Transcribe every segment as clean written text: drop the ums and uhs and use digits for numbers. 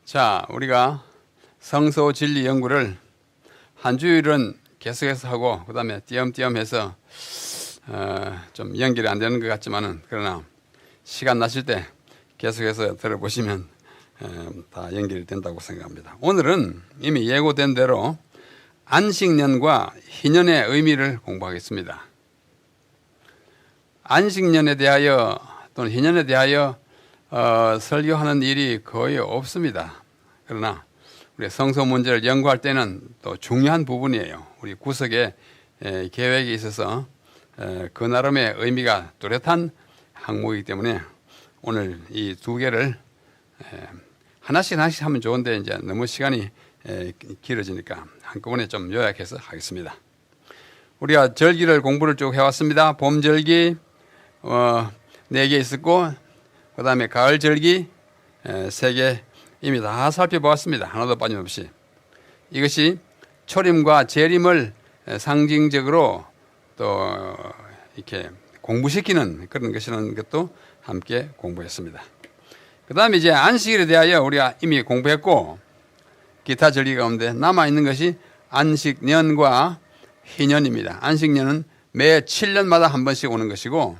자, 우리가 성서 진리 연구를 한 주일은 계속해서 하고 그 다음에 띄엄띄엄 해서 좀 연결이 안 되는 것 같지만은 그러나 시간 나실 때 계속해서 들어보시면 다 연결이 된다고 생각합니다. 오늘은 이미 예고된 대로 안식년과 희년의 의미를 공부하겠습니다. 안식년에 대하여 또는 희년에 대하여 설교하는 일이 거의 없습니다. 그러나 우리 성서 문제를 연구할 때는 또 중요한 부분이에요. 우리 구석의 계획에 있어서 그 나름의 의미가 뚜렷한 항목이기 때문에 오늘 이 두 개를 하나씩 하면 좋은데 이제 너무 시간이 길어지니까 한꺼번에 좀 요약해서 하겠습니다. 우리가 절기를 공부를 쭉 해왔습니다. 봄절기 4개 있었고 그 다음에 가을절기 3개 이미 다 살펴보았습니다. 하나도 빠짐없이. 이것이 초림과 재림을 상징적으로 또 이렇게 공부시키는 그런 것이라는 것도 함께 공부했습니다. 그 다음에 이제 안식일에 대하여 우리가 이미 공부했고 기타 절기 가운데 남아있는 것이 안식년과 희년입니다. 안식년은 매 7년마다 한 번씩 오는 것이고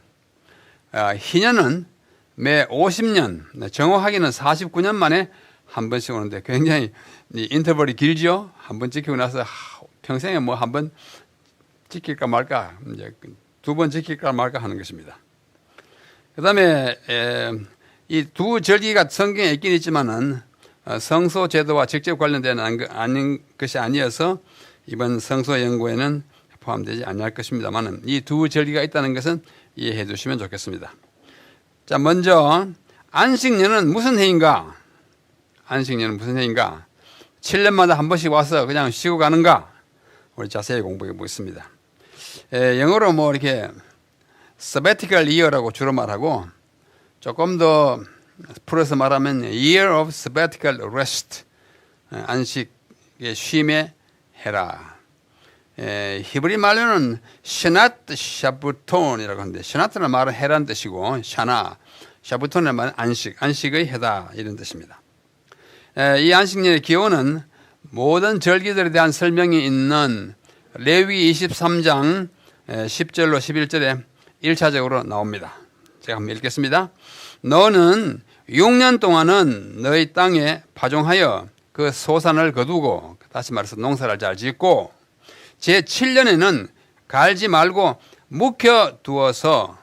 희년은 매 50년, 정확하게는 49년 만에 한 번씩 오는데 굉장히 인터벌이 길죠. 한 번 지키고 나서 평생에 뭐 한 번 지킬까 말까, 이제 2번 지킬까 말까 하는 것입니다. 그 다음에 이 두 절기가 성경에 있긴 있지만은 성소 제도와 직접 관련된 아닌 것이 아니어서 이번 성소 연구에는 포함되지 않을 것입니다만은 이 두 절기가 있다는 것은 이해해 주시면 좋겠습니다. 자, 먼저 안식년은 무슨 해인가? 안식년은 무슨 해인가? 7년마다 한 번씩 와서 그냥 쉬고 가는가? 우리 자세히 공부해 보겠습니다. 영어로 뭐 이렇게 sabbatical year라고 주로 말하고 조금 더 풀어서 말하면 year of sabbatical rest, 안식의 쉼의 해라. 히브리 말로는 샤낫 샤부톤이라고 하는데 샤낫는 말은 해란 뜻이고 샤나 샤부톤은 말은 안식의 해다 이런 뜻입니다. 이 안식년의 기원은 모든 절기들에 대한 설명이 있는 레위 23장 10절로 11절에 1차적으로 나옵니다. 제가 한번 읽겠습니다. 너는 6년 동안은 너희 땅에 파종하여 그 소산을 거두고 다시 말해서 농사를 잘 짓고 제7년에는 갈지 말고 묵혀두어서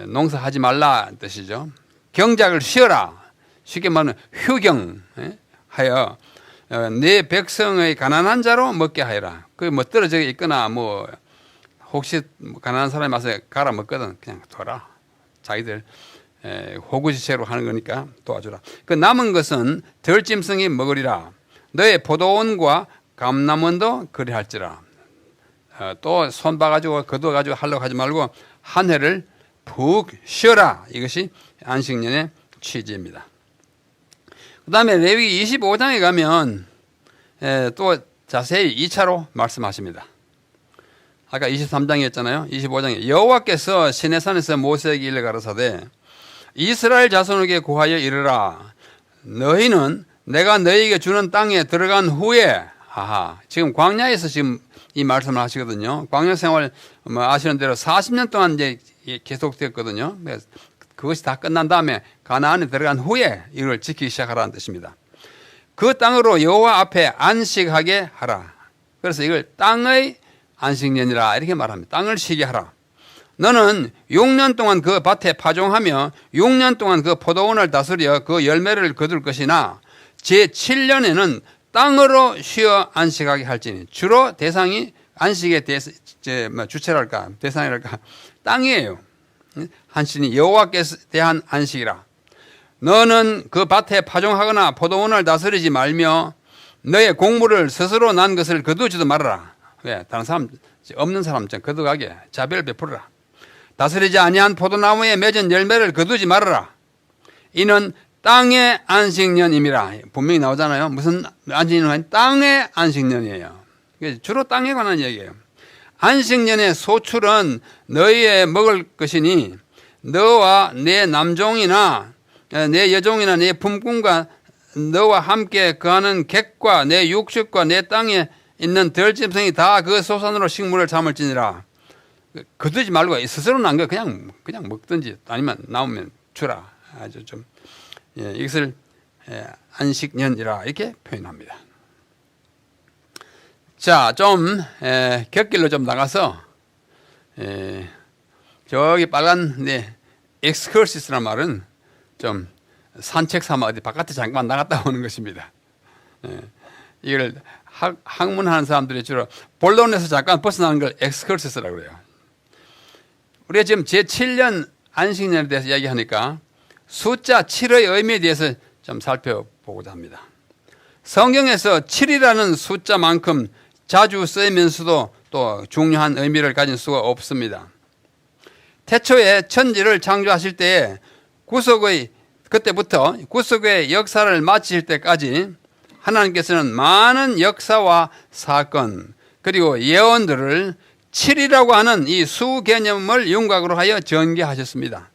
농사하지 말라 뜻이죠. 경작을 쉬어라. 쉽게 말하면 휴경하여 내 백성의 가난한 자로 먹게 하여라. 그 뭐 떨어져 있거나 뭐 혹시 가난한 사람이 와서 갈아 먹거든 그냥 둬라. 자기들 호구지체로 하는 거니까 도와주라. 그 남은 것은 덜짐승이 먹으리라. 너의 포도원과 감남원도 그리할지라. 또 손 봐가지고 거두어가지고 하려고 하지 말고 한 해를 푹 쉬어라. 이것이 안식년의 취지입니다. 그 다음에 레위기 25장에 가면 또 자세히 2차로 말씀하십니다. 아까 23장이었잖아요. 25장에 여호와께서 시내산에서 모세에게 일러 가라사대 이스라엘 자손에게 고하여 이르라. 너희는 내가 너희에게 주는 땅에 들어간 후에 지금 광야에서 지금 이 말씀을 하시거든요. 광야 생활 아시는 대로 40년 동안 이제 계속되었거든요. 그것이 다 끝난 다음에 가나안에 들어간 후에 이걸 지키기 시작하라는 뜻입니다. 그 땅으로 여호와 앞에 안식하게 하라. 그래서 이걸 땅의 안식년이라 이렇게 말합니다. 땅을 쉬게 하라. 너는 6년 동안 그 밭에 파종하며 6년 동안 그 포도원을 다스려 그 열매를 거둘 것이나 제7년에는 땅으로 쉬어 안식하게 할지니. 주로 대상이 안식의 주체랄까 대상이랄까 땅이에요. 안식이 여호와께 대한 안식이라. 너는 그 밭에 파종하거나 포도원을 다스리지 말며 너의 곡물을 스스로 난 것을 거두지도 말아라. 왜? 다른 사람 없는 사람 거두가게 자비를 베풀어라. 다스리지 아니한 포도나무에 맺은 열매를 거두지 말아라. 이는 땅의 안식년임이라. 분명히 나오잖아요. 무슨 안식년은 땅의 안식년이에요. 주로 땅에 관한 얘기예요. 안식년의 소출은 너희의 먹을 것이니 너와 내 남종이나 내 여종이나 내 품꾼과 너와 함께 거하는 객과 내 육축과 내 땅에 있는 들짐승이 다 그 소산으로 식물을 삼을지니라. 거두지 말고 스스로 난 거 그냥 먹든지 아니면 나오면 주라. 아주 좀 이것을 안식년이라 이렇게 표현합니다. 자, 좀 곁길로 좀 나가서 저기 빨간 엑스커시스라는 말은 좀 산책 삼아 어디 바깥에 잠깐 나갔다 오는 것입니다. 이걸 학문하는 사람들이 주로 본론에서 잠깐 벗어나는 걸 엑스커시스라고 그래요. 우리가 지금 제7년 안식년에 대해서 이야기하니까 숫자 7의 의미에 대해서 좀 살펴보고자 합니다. 성경에서 7이라는 숫자만큼 자주 쓰이면서도 또 중요한 의미를 가진 수가 없습니다. 태초에 천지를 창조하실 때에 그때부터 구속의 역사를 마치실 때까지 하나님께서는 많은 역사와 사건 그리고 예언들을 7이라고 하는 이 수 개념을 윤곽으로 하여 전개하셨습니다.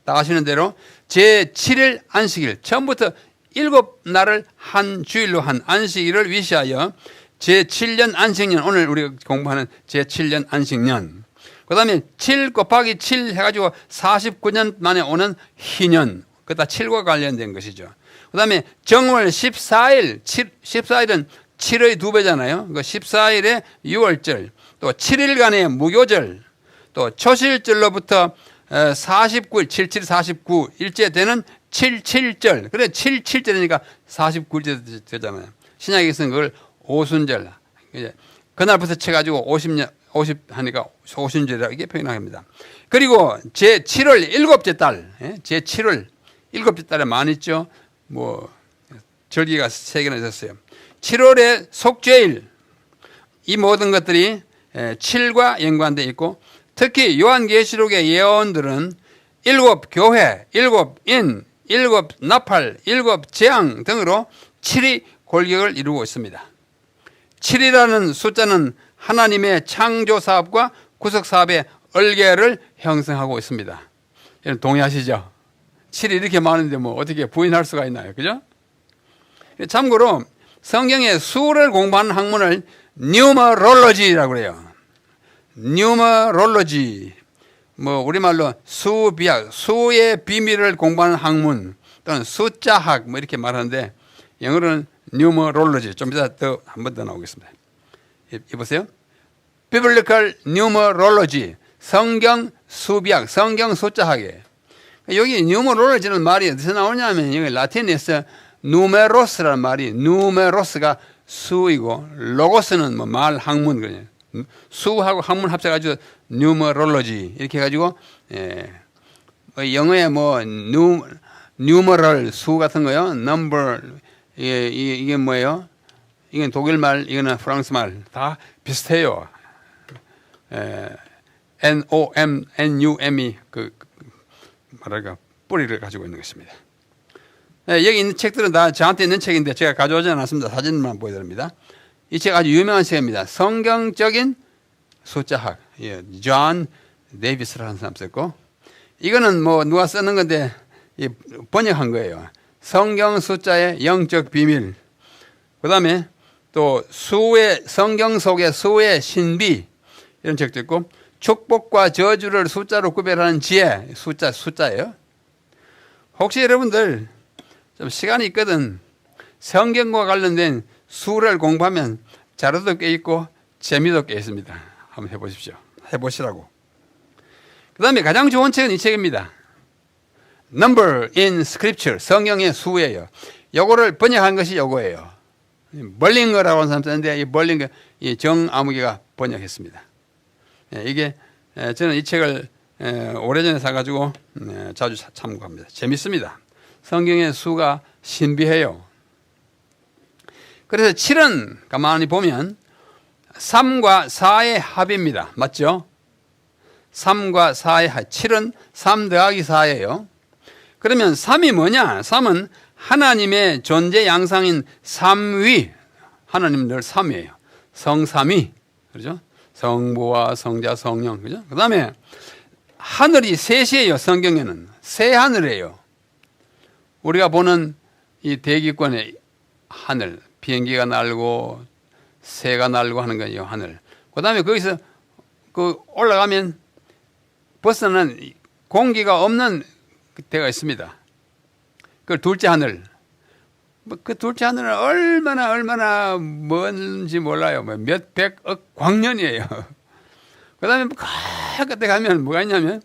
다 아시는 대로 제7일 안식일, 처음부터 7날을 한 주일로 한 안식일을 위시하여 제7년 안식년, 오늘 우리가 공부하는 제7년 안식년, 그 다음에 7 곱하기 7 해가지고 49년 만에 오는 희년, 그다 7과 관련된 것이죠. 그 다음에 정월 14일, 14일은 7의 2배잖아요. 그 14일에 6월절, 또 7일간의 무교절, 또 초실절로부터 49일, 77, 49일째 되는 77절. 그래, 77절이니까 49일째 되잖아요. 신약에서는 그걸 오순절. 그날부터 쳐가지고 50 하니까 오순절이라고 이게 표현합니다. 그리고 제7월 7째 달, 제7월 7째 달에 많이 있죠. 절기가 3개나 있었어요. 7월의 속죄일, 이 모든 것들이 7과 연관되어 있고, 특히 요한계시록의 예언들은 7 교회, 7 인, 7 나팔, 7 재앙 등으로 7이 골격을 이루고 있습니다. 7이라는 숫자는 하나님의 창조 사업과 구속 사업의 얼개를 형성하고 있습니다. 여러분 동의하시죠? 7이 이렇게 많은데 어떻게 부인할 수가 있나요? 그죠? 참고로 성경의 수를 공부하는 학문을 뉴머롤로지라고 그래요. 뉴머롤로지. 우리말로 수비학, 수의 비밀을 공부하는 학문 또는 숫자학 이렇게 말하는데 영어로는 뉴머롤로지. 좀 이따 한 번 더 나오겠습니다. 이보세요. Biblical Numerology. 성경 수비학, 성경 숫자학이에요. 여기 뉴머롤로지는 말이 어디서 나오냐면 여기 라틴에서 누메로스라는 말이 누메로스가 수이고 로고스는 말 학문 그냥 수하고 학문 합쳐가지고 뉴머롤로지 이렇게 해가지고 영어에 뉴머럴 수 같은 거요. number 이게 뭐예요? 이건 독일 말, 이거는 프랑스 말 다 비슷해요. NOMNUM이 뿌리를 가지고 있는 것입니다. 여기 있는 책들은 다 저한테 있는 책인데 제가 가져오지 않았습니다. 사진만 보여드립니다. 이 책 아주 유명한 책입니다. 성경적인 숫자학. 존 데이비스라는 사람 썼고, 이거는 누가 쓰는 건데 번역한 거예요. 성경 숫자의 영적 비밀. 그 다음에 또 성경 속의 수의 신비 이런 책도 있고, 축복과 저주를 숫자로 구별하는 지혜. 숫자예요. 혹시 여러분들 좀 시간이 있거든 성경과 관련된 수를 공부하면 자료도 꽤 있고 재미도 꽤 있습니다. 한번 해보십시오. 해보시라고. 그 다음에 가장 좋은 책은 이 책입니다. Number in Scripture. 성경의 수예요. 요거를 번역한 것이 요거예요. 벌링거라고 하는 사람 쓰는데 이 벌링거, 이 정아무개가 번역했습니다. 이게 저는 이 책을 오래전에 사가지고 자주 참고합니다. 재밌습니다. 성경의 수가 신비해요. 그래서 7은 가만히 보면 3과 4의 합입니다. 맞죠? 3과 4의 합. 7은 3 더하기 4예요. 그러면 3이 뭐냐? 3은 하나님의 존재 양상인 삼위. 하나님은 늘 3이에요. 성삼위. 그렇죠? 성부와 성자, 성령. 그죠? 그 다음에 하늘이 셋이에요. 성경에는. 새 하늘이에요. 우리가 보는 이 대기권의 하늘, 비행기가 날고 새가 날고 하는 거예요, 하늘. 그 다음에 거기서 그 올라가면 벗어난 공기가 없는 데가 있습니다. 그 둘째 하늘. 그 둘째 하늘은 얼마나 먼지 몰라요. 몇 백억 광년이에요. 그 다음에 끝에 가면 뭐가 있냐면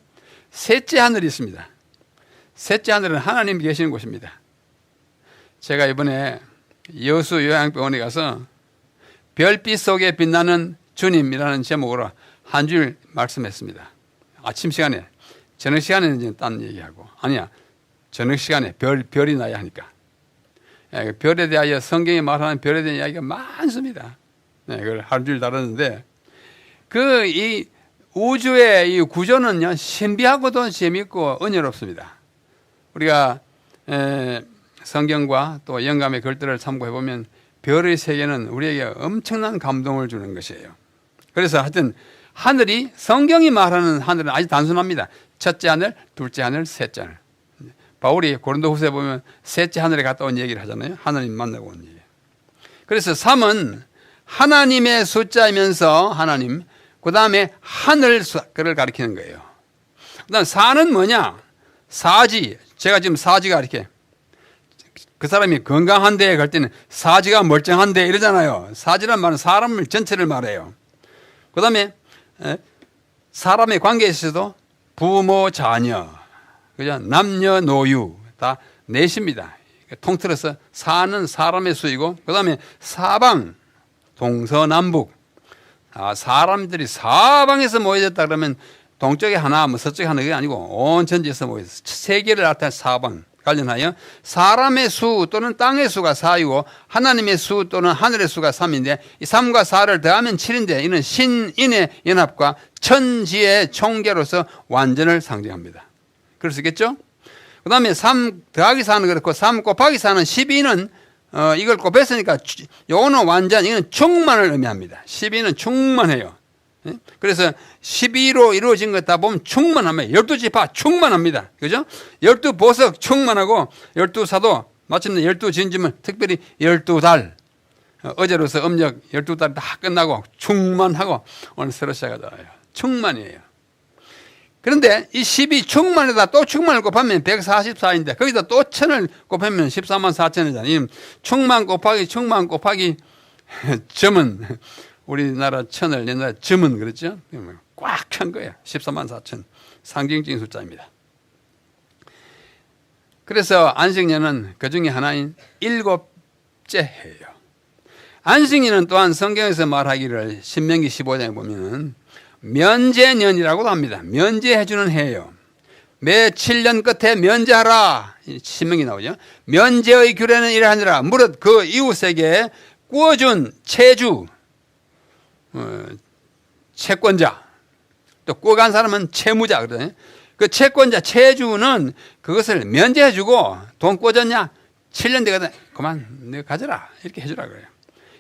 셋째 하늘이 있습니다. 셋째 하늘은 하나님이 계시는 곳입니다. 제가 이번에 여수 요양병원에 가서 별빛 속에 빛나는 주님이라는 제목으로 한 줄 말씀했습니다. 아침 시간에, 저녁 시간에는 이제 딴 얘기하고, 아니야, 저녁 시간에 별이 나야 하니까. 별에 대하여 성경이 말하는 별에 대한 이야기가 많습니다. 네, 그걸 한 줄 다뤘는데, 이 우주의 이 구조는요, 신비하고도 재미있고 은혜롭습니다. 우리가 성경과 또 영감의 글들을 참고해 보면 별의 세계는 우리에게 엄청난 감동을 주는 것이에요. 그래서 하여튼 하늘이, 성경이 말하는 하늘은 아주 단순합니다. 첫째 하늘, 둘째 하늘, 셋째 하늘. 바울이 고린도후서에 보면 셋째 하늘에 갔다 온 얘기를 하잖아요. 하나님 만나고 온 얘기. 그래서 3은 하나님의 숫자이면서 하나님, 그 다음에 하늘 그를 가리키는 거예요. 그 다음 4는 뭐냐? 사지. 제가 지금 사지가 이렇게, 그 사람이 건강한데 갈 때는 사지가 멀쩡한데 이러잖아요. 사지란 말은 사람 전체를 말해요. 그 다음에 사람의 관계에 있어도 부모, 자녀, 그죠? 남녀노유 다 넷입니다. 통틀어서 사는 사람의 수이고, 그 다음에 사방, 동서남북. 사람들이 사방에서 모여졌다 그러면 동쪽에 하나, 서쪽에 하나, 그게 아니고 온 전지에서 모여서 세계를 나타낸 사방 관련하여 사람의 수 또는 땅의 수가 4이고 하나님의 수 또는 하늘의 수가 3인데 이 3과 4를 더하면 7인데 이는 신인의 연합과 천지의 총계로서 완전을 상징합니다. 그럴 수 있겠죠? 그 다음에 3 더하기 4는 그렇고 3 곱하기 4는 12는 이걸 곱했으니까 요거는 완전, 이거는 충만을 의미합니다. 12는 충만해요. 그래서 12로 이루어진 것 다 보면 충만합니다. 12지파 충만합니다. 그죠? 12보석 충만하고 12사도 마침내 12진주면 특별히 12달 어제로서 음력 12달 다 끝나고 충만하고 오늘 새로 시작하잖아요. 충만이에요. 그런데 이 12 충만에다 또 충만을 곱하면 144인데 거기다 또 1000을 곱하면 14만 4천이잖아요. 충만 곱하기 점은 우리나라 1000을 옛날에 점은 그랬죠. 꽉 찬 거예요. 14만 4천. 상징적인 숫자입니다. 그래서 안식년은 그 중에 하나인 7째 해예요. 안식년은 또한 성경에서 말하기를 신명기 15장에 보면 면제년이라고도 합니다. 면제해주는 해예요. 매 7년 끝에 면제하라. 신명기 나오죠. 면제의 규례는 이러하니라. 무릇 그 이웃에게 꾸어준 채주, 채권자, 또 꾸어간 사람은 채무자 그러잖아요. 그 채권자, 채주는 그것을 면제해주고 돈 꾸어졌냐? 7년 되거든. 그만 내가 가져라. 이렇게 해주라 그래요.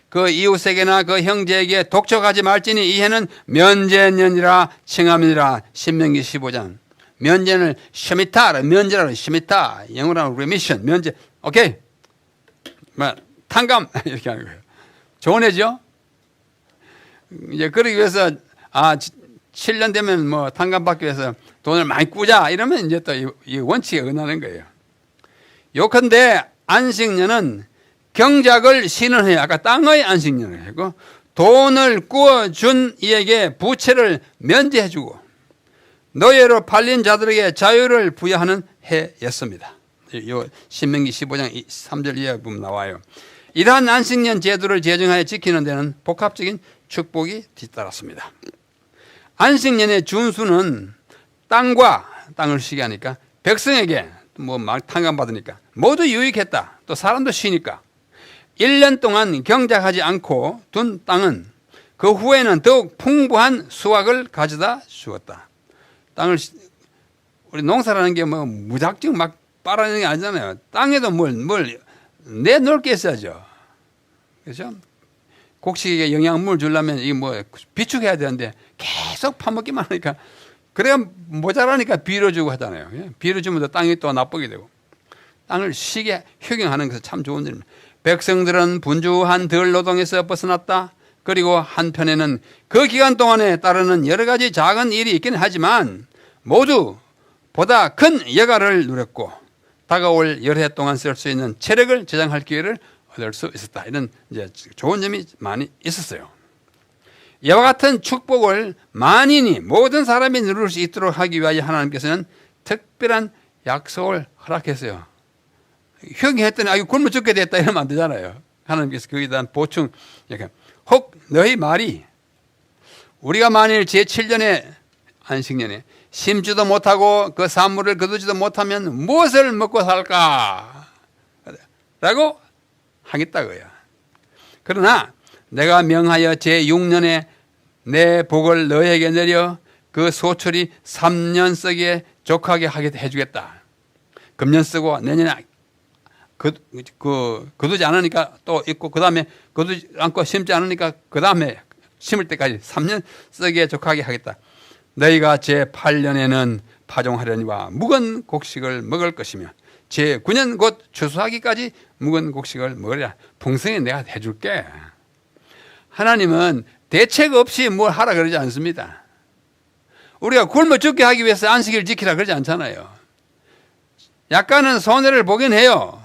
그 이웃에게나 그 형제에게 독촉하지 말지니 이 해는 면제년이라 칭함이니라. 신명기 15장. 면제는 셔미타, 면제라는 셔미타, 영어로는 remission, 면제. 오케이. 탕감 이렇게 하는 거예요. 좋은 해죠. 이제 그러기 위해서 7년 되면 뭐 탕감 받기 위해서 돈을 많이 꾸자 이러면 이제 또 이 원칙에 응하는 거예요. 요컨대 안식년은 경작을 쉬는 해, 아까 땅의 안식년을 하고 돈을 꾸어준 이에게 부채를 면제해주고 노예로 팔린 자들에게 자유를 부여하는 해였습니다. 요 신명기 15장 3절 이하에 보면 나와요. 이러한 안식년 제도를 제정하여 지키는 데는 복합적인 축복이 뒤따랐습니다. 안식년의 준수는 땅을 쉬게 하니까 백성에게 막 탕감받으니까 모두 유익했다. 또 사람도 쉬니까 1년 동안 경작하지 않고 둔 땅은 그 후에는 더욱 풍부한 수확을 가져다 주었다. 땅을 우리 농사라는 게 뭐 무작정 막 빨아내는 게 아니잖아요. 땅에도 뭘 내놓을 게 있어야죠. 그렇죠? 곡식에 영양물 주려면 이 뭐 비축해야 되는데 계속 파먹기만 하니까 그래야 모자라니까 비료 주고 하잖아요. 비료 주면 땅이 또 나쁘게 되고 땅을 쉬게 효경하는 것은 참 좋은 일입니다. 백성들은 분주한 덜 노동에서 벗어났다. 그리고 한편에는 그 기간 동안에 따르는 여러 가지 작은 일이 있긴 하지만 모두 보다 큰 여가를 누렸고 다가올 여러 해 동안 쓸 수 있는 체력을 저장할 기회를 얻을 수 있었다. 이런 이제 좋은 점이 많이 있었어요. 이와 같은 축복을 만인이 모든 사람이 누릴 수 있도록 하기 위하여 하나님께서는 특별한 약속을 허락했어요. 형이했더니 이거 굶어 죽게 됐다 이러면 안 되잖아요. 하나님께서 거기에 대한 보충. 혹 너희 말이 우리가 만일 제7년에 안식년에 심지도 못하고 그 산물을 거두지도 못하면 무엇을 먹고 살까? 라고 하겠다고요. 그러나 내가 명하여 제6년에 내 복을 너에게 내려 그 소출이 3년 썩에 족하게 하게 해주겠다. 금년 쓰고 내년에 거두지 않으니까 또 있고 그 다음에 거두지 않고 심지 않으니까 그 다음에 심을 때까지 3년 썩에 족하게 하겠다. 너희가 제8년에는 파종하려니와 묵은 곡식을 먹을 것이며 제9년 곧 추수하기까지 묵은 곡식을 먹으리라. 풍성히 내가 해줄게. 하나님은 대책 없이 뭘 하라 그러지 않습니다. 우리가 굶어 죽게 하기 위해서 안식일을 지키라 그러지 않잖아요. 약간은 손해를 보긴 해요.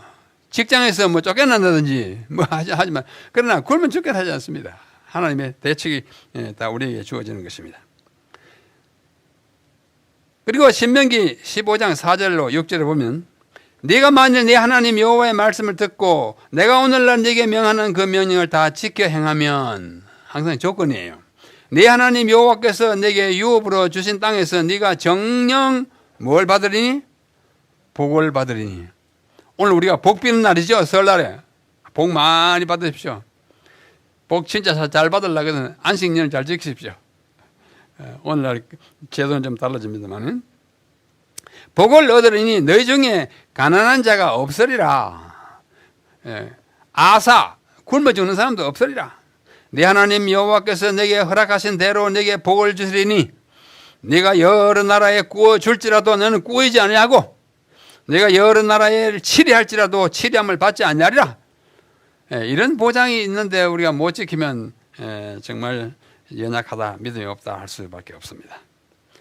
직장에서 뭐 쫓겨난다든지 뭐 하지만 그러나 굶어 죽게 하지 않습니다. 하나님의 대책이 다 우리에게 주어지는 것입니다. 그리고 신명기 15장 4절로 6절에 보면 네가 만일 네 하나님 여호와의 말씀을 듣고 내가 오늘날 네게 명하는 그 명령을 다 지켜 행하면 항상 조건이에요. 네 하나님 여호와께서 네게 유업으로 주신 땅에서 네가 정령 뭘 받으리니? 복을 받으리니. 오늘 우리가 복 비는 날이죠. 설날에. 복 많이 받으십시오. 복 진짜 잘 받으려면 안식년을 잘 지키십시오. 오늘날 제도는 좀 달라집니다만 복을 얻으리니 너희 중에 가난한 자가 없으리라. 아사 굶어 죽는 사람도 없으리라. 네 하나님 여호와께서 내게 허락하신 대로 내게 복을 주시리니 네가 여러 나라에 구워 줄지라도 너는 구이지 아니하고 내가 여러 나라에 치리할지라도 치리함을 받지 아니하리라. 이런 보장이 있는데 우리가 못 지키면 정말 연약하다, 믿음이 없다 할 수밖에 없습니다.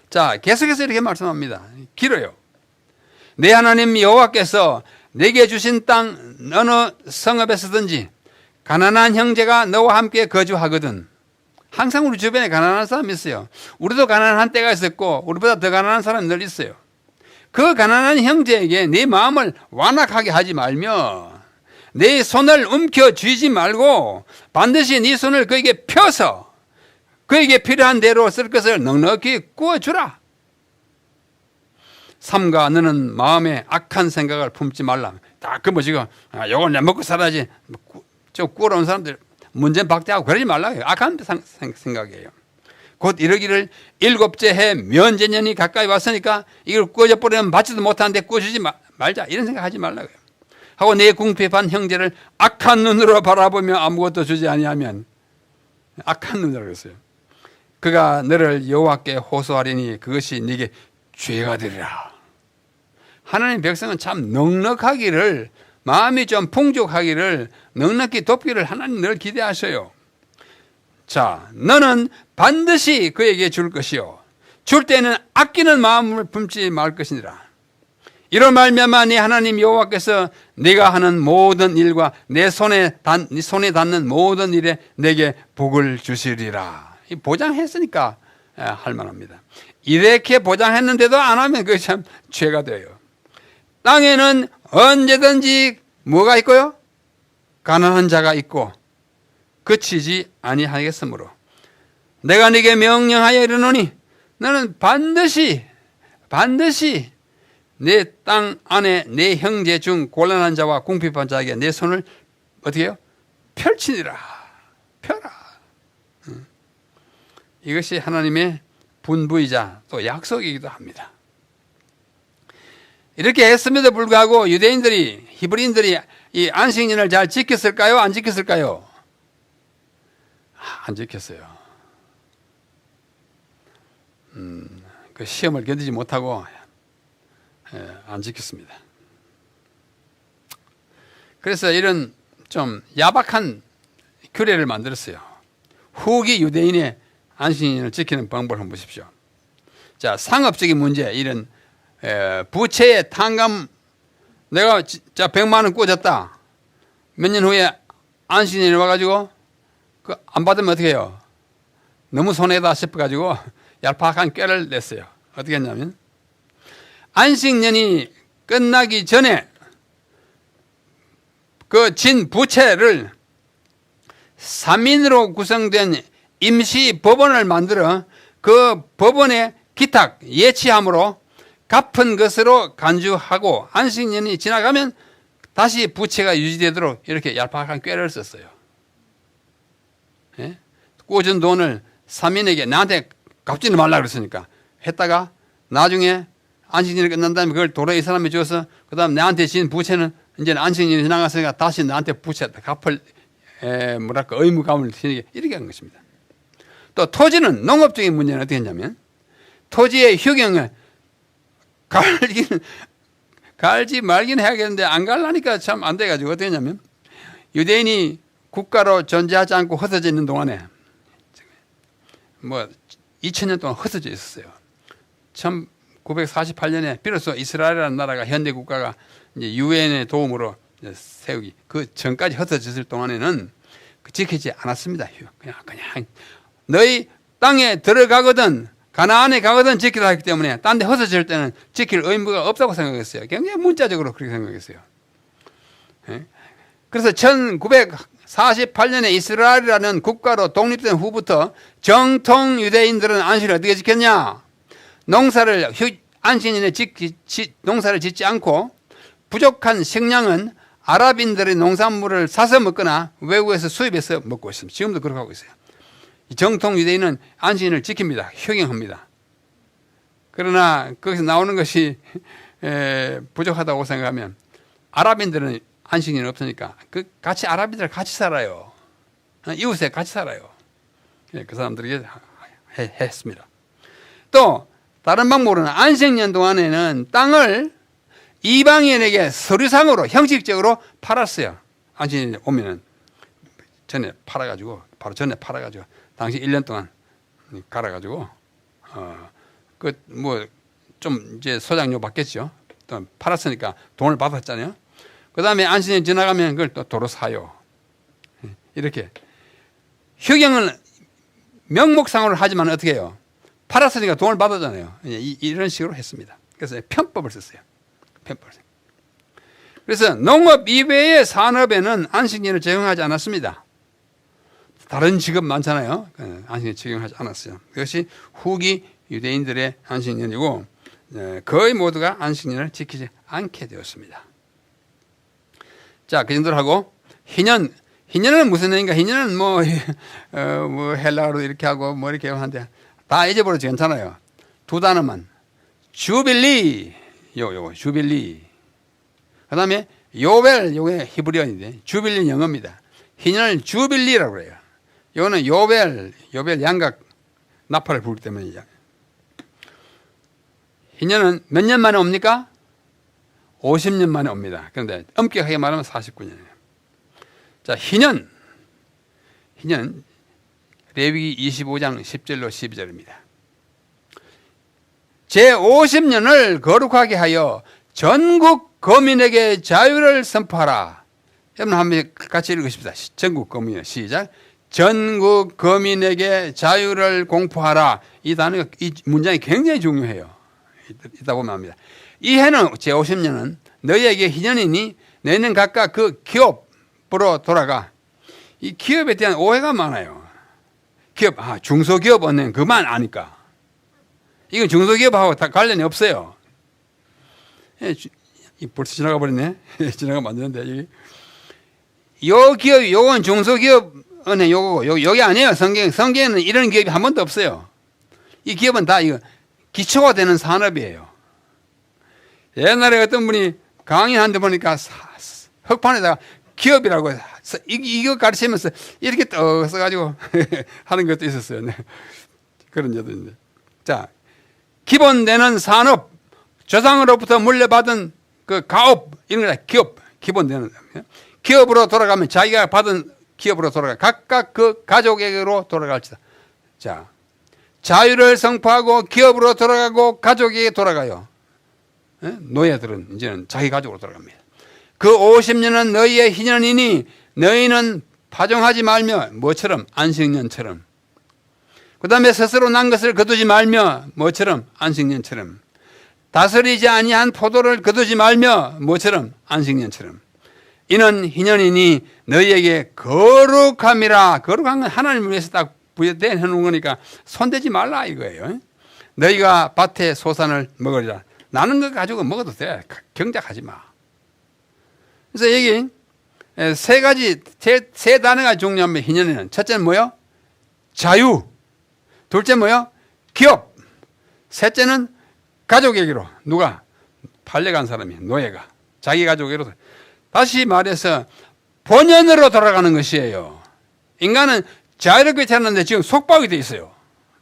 자, 계속해서 이렇게 말씀합니다. 길어요. 내 하나님 여호와께서 내게 주신 땅 어느 성읍에서든지 가난한 형제가 너와 함께 거주하거든. 항상 우리 주변에 가난한 사람이 있어요. 우리도 가난한 때가 있었고 우리보다 더 가난한 사람이 늘 있어요. 그 가난한 형제에게 네 마음을 완악하게 하지 말며 네 손을 움켜쥐지 말고 반드시 네 손을 그에게 펴서 그에게 필요한 대로 쓸 것을 넉넉히 구워주라. 삼가 너는 마음에 악한 생각을 품지 말라. 딱 그 뭐지가 요걸 내 먹고 살아야지. 저 구우러 온 사람들 문제 박대하고 그러지 말라고요. 악한 생각이에요. 곧 이러기를 일곱째 해 면제년이 가까이 왔으니까 이걸 구워져 버리면 받지도 못하는데 구워주지 말자. 이런 생각하지 말라고요. 하고 내 궁핍한 형제를 악한 눈으로 바라보며 아무것도 주지 아니하면 악한 눈으로 그랬어요. 그가 너를 여호와께 호소하리니 그것이 네게 죄가 되리라. 하나님 백성은 참 넉넉하기를 마음이 좀 풍족하기를 넉넉히 돕기를 하나님 늘 기대하셔요. 자, 너는 반드시 그에게 줄 것이요 줄 때는 아끼는 마음을 품지 말 것이니라. 이로 말미암아 네 하나님 여호와께서 네가 하는 모든 일과 네 손에 닿는 모든 일에 내게 복을 주시리라. 보장했으니까 할 만합니다. 이렇게 보장했는데도 안 하면 그게 참 죄가 돼요. 땅에는 언제든지 뭐가 있고요? 가난한 자가 있고 그치지 아니하겠으므로 내가 네게 명령하여 이르노니 너는 반드시 내 땅 안에 내 형제 중 곤란한 자와 궁핍한 자에게 내 손을 어떻게 해요? 펼치니라. 펴라. 이것이 하나님의 분부이자 또 약속이기도 합니다. 이렇게 했음에도 불구하고 유대인들이 히브리인들이 이 안식년을 잘 지켰을까요? 안 지켰을까요? 안 지켰어요. 그 시험을 견디지 못하고 안 지켰습니다. 그래서 이런 좀 야박한 규례를 만들었어요. 후기 유대인의 안식년을 지키는 방법을 한번 보십시오. 자, 상업적인 문제, 이런 부채의 탕감, 내가 자 100만 원 꽂았다. 몇 년 후에 안식년이 와가지고 그 안 받으면 어떻게 해요? 너무 손해다 싶어가지고 얄팍한 꾀를 냈어요. 어떻게 했냐면 안식년이 끝나기 전에 그 진 부채를 3인으로 구성된 임시 법원을 만들어 그 법원의 기탁 예치함으로 갚은 것으로 간주하고 안식년이 지나가면 다시 부채가 유지되도록 이렇게 얄팍한 꾀를 썼어요. 예? 꽂은 돈을 3인에게 나한테 갚지는 말라 그랬으니까 했다가 나중에 안식년이 끝난 다음에 그걸 도로 이 사람이 줘서 그 다음 나한테 진 부채는 이제 안식년이 지나갔으니까 다시 나한테 부채 갚을 뭐랄까 의무감을 지니게 이렇게 한 것입니다. 또 토지는 농업적인 문제는 어떻게 했냐면 토지의 휴경을 갈지 말긴 해야겠는데 안 갈라니까 참 안 돼가지고 어떻게 했냐면 유대인이 국가로 존재하지 않고 흩어져 있는 동안에 뭐 2000년 동안 흩어져 있었어요. 1948년에 비로소 이스라엘이라는 나라가 현대 국가가 이제 유엔의 도움으로 세우기, 그 전까지 흩어졌을 동안에는 지키지 않았습니다. 그냥 너희 땅에 들어가거든 가나안에 가거든 지키라 했기 때문에 딴 데 흩어질 때는 지킬 의무가 없다고 생각했어요. 굉장히 문자적으로 그렇게 생각했어요. 그래서 1948년에 이스라엘이라는 국가로 독립된 후부터 정통 유대인들은 안식을 어떻게 지켰냐? 안식년에 농사를 짓지 않고 부족한 식량은 아랍인들의 농산물을 사서 먹거나 외국에서 수입해서 먹고 있습니다. 지금도 그렇게 하고 있어요. 정통 유대인은 안식년을 지킵니다. 효경합니다. 그러나 거기서 나오는 것이 부족하다고 생각하면 아랍인들은 안식년이 없으니까 같이 아랍인들 같이 살아요. 이웃에 같이 살아요. 그 사람들에게 했습니다. 또 다른 방법으로는 안식년 동안에는 땅을 이방인에게 서류상으로 형식적으로 팔았어요. 안식년이 오면은 바로 전에 팔아가지고 당시 1년 동안 갈아가지고 좀 이제 소장료 받겠죠. 또 팔았으니까 돈을 받았잖아요. 그 다음에 안식년 지나가면 그걸 또 도로 사요. 이렇게 휴경은 명목상으로 하지만 어떻게 해요? 팔았으니까 돈을 받았잖아요. 이런 식으로 했습니다. 그래서 편법을 썼어요. 편법을. 그래서 농업 이외의 산업에는 안식년을 적용하지 않았습니다. 다른 직업 많잖아요. 안식년 적용하지 않았어요. 그것이 후기 유대인들의 안식년이고 거의 모두가 안식년을 지키지 않게 되었습니다. 자, 그 정도로 하고 희년은 무슨 의미인가? 희년은 뭐 헬라어로 이렇게 하고 뭐 이렇게 하는데 다 잊어버려도 괜찮아요. 두 단어만. 주빌리, 요거 주빌리. 그 다음에 요벨, 요게 히브리어인데 주빌리 영어입니다. 희년을 주빌리라고 그래요. 요거는 요벨 양각 나팔을 부르기 때문이죠. 희년은 몇 년 만에 옵니까? 50년 만에 옵니다. 그런데 엄격하게 말하면 49년이에요. 자, 희년 레위기 25장 10절로 12절입니다. 제50년을 거룩하게 하여 전국 거민에게 자유를 선포하라. 여러분 한번 같이 읽으십시다. 전국 거민 시작. 전국 거민에게 자유를 공포하라. 이 단어가, 이 문장이 굉장히 중요해요. 이따 보면 합니다. 이 해는 제50년은 너희에게 희년이니 너희는 각각 그 기업으로 돌아가. 이 기업에 대한 오해가 많아요. 기업, 중소기업은 그만 아니까. 이건 중소기업하고 다 관련이 없어요. 벌써 지나가 버렸네. 지나가면 안 되는데. 요 기업, 요건 중소기업은 요거고, 여기 아니에요. 성경에는 이런 기업이 한 번도 없어요. 이 기업은 다 이거 기초가 되는 산업이에요. 옛날에 어떤 분이 강의하는데 보니까 흑판에다가 기업이라고 이거 가르치면서 이렇게 떡 써가지고 하는 것도 있었어요. 네. 그런 것도 있는데. 자, 기본되는 산업, 조상으로부터 물려받은 그 가업, 이런 거 기업, 기본되는. 기업으로 돌아가면 자기가 받은 기업으로 돌아가. 각각 그 가족에게로 돌아갈지다. 자, 자유를 선포하고 기업으로 돌아가고 가족에게 돌아가요. 노예들은 이제는 자기 가족으로 돌아갑니다. 그 50년은 너희의 희년이니 너희는 파종하지 말며 뭐처럼 안식년처럼. 그 다음에 스스로 난 것을 거두지 말며 뭐처럼 안식년처럼. 다스리지 아니한 포도를 거두지 말며 뭐처럼 안식년처럼. 이는 희년이니 너희에게 거룩함이라. 거룩한 건 하나님을 위해서 딱 부여해 놓은 거니까 손대지 말라 이거예요. 너희가 밭의 소산을 먹으리라. 나는 거 가지고 먹어도 돼. 경작하지 마. 그래서 여기 세 가지, 세 단어가 중요합니다. 희년에는. 첫째는 뭐요? 자유. 둘째 뭐요? 기업. 셋째는 가족에게로. 누가? 팔려간 사람이, 노예가. 자기 가족에게로. 다시 말해서 본연으로 돌아가는 것이에요. 인간은 자유롭게 태어났는데 지금 속박이 돼 있어요.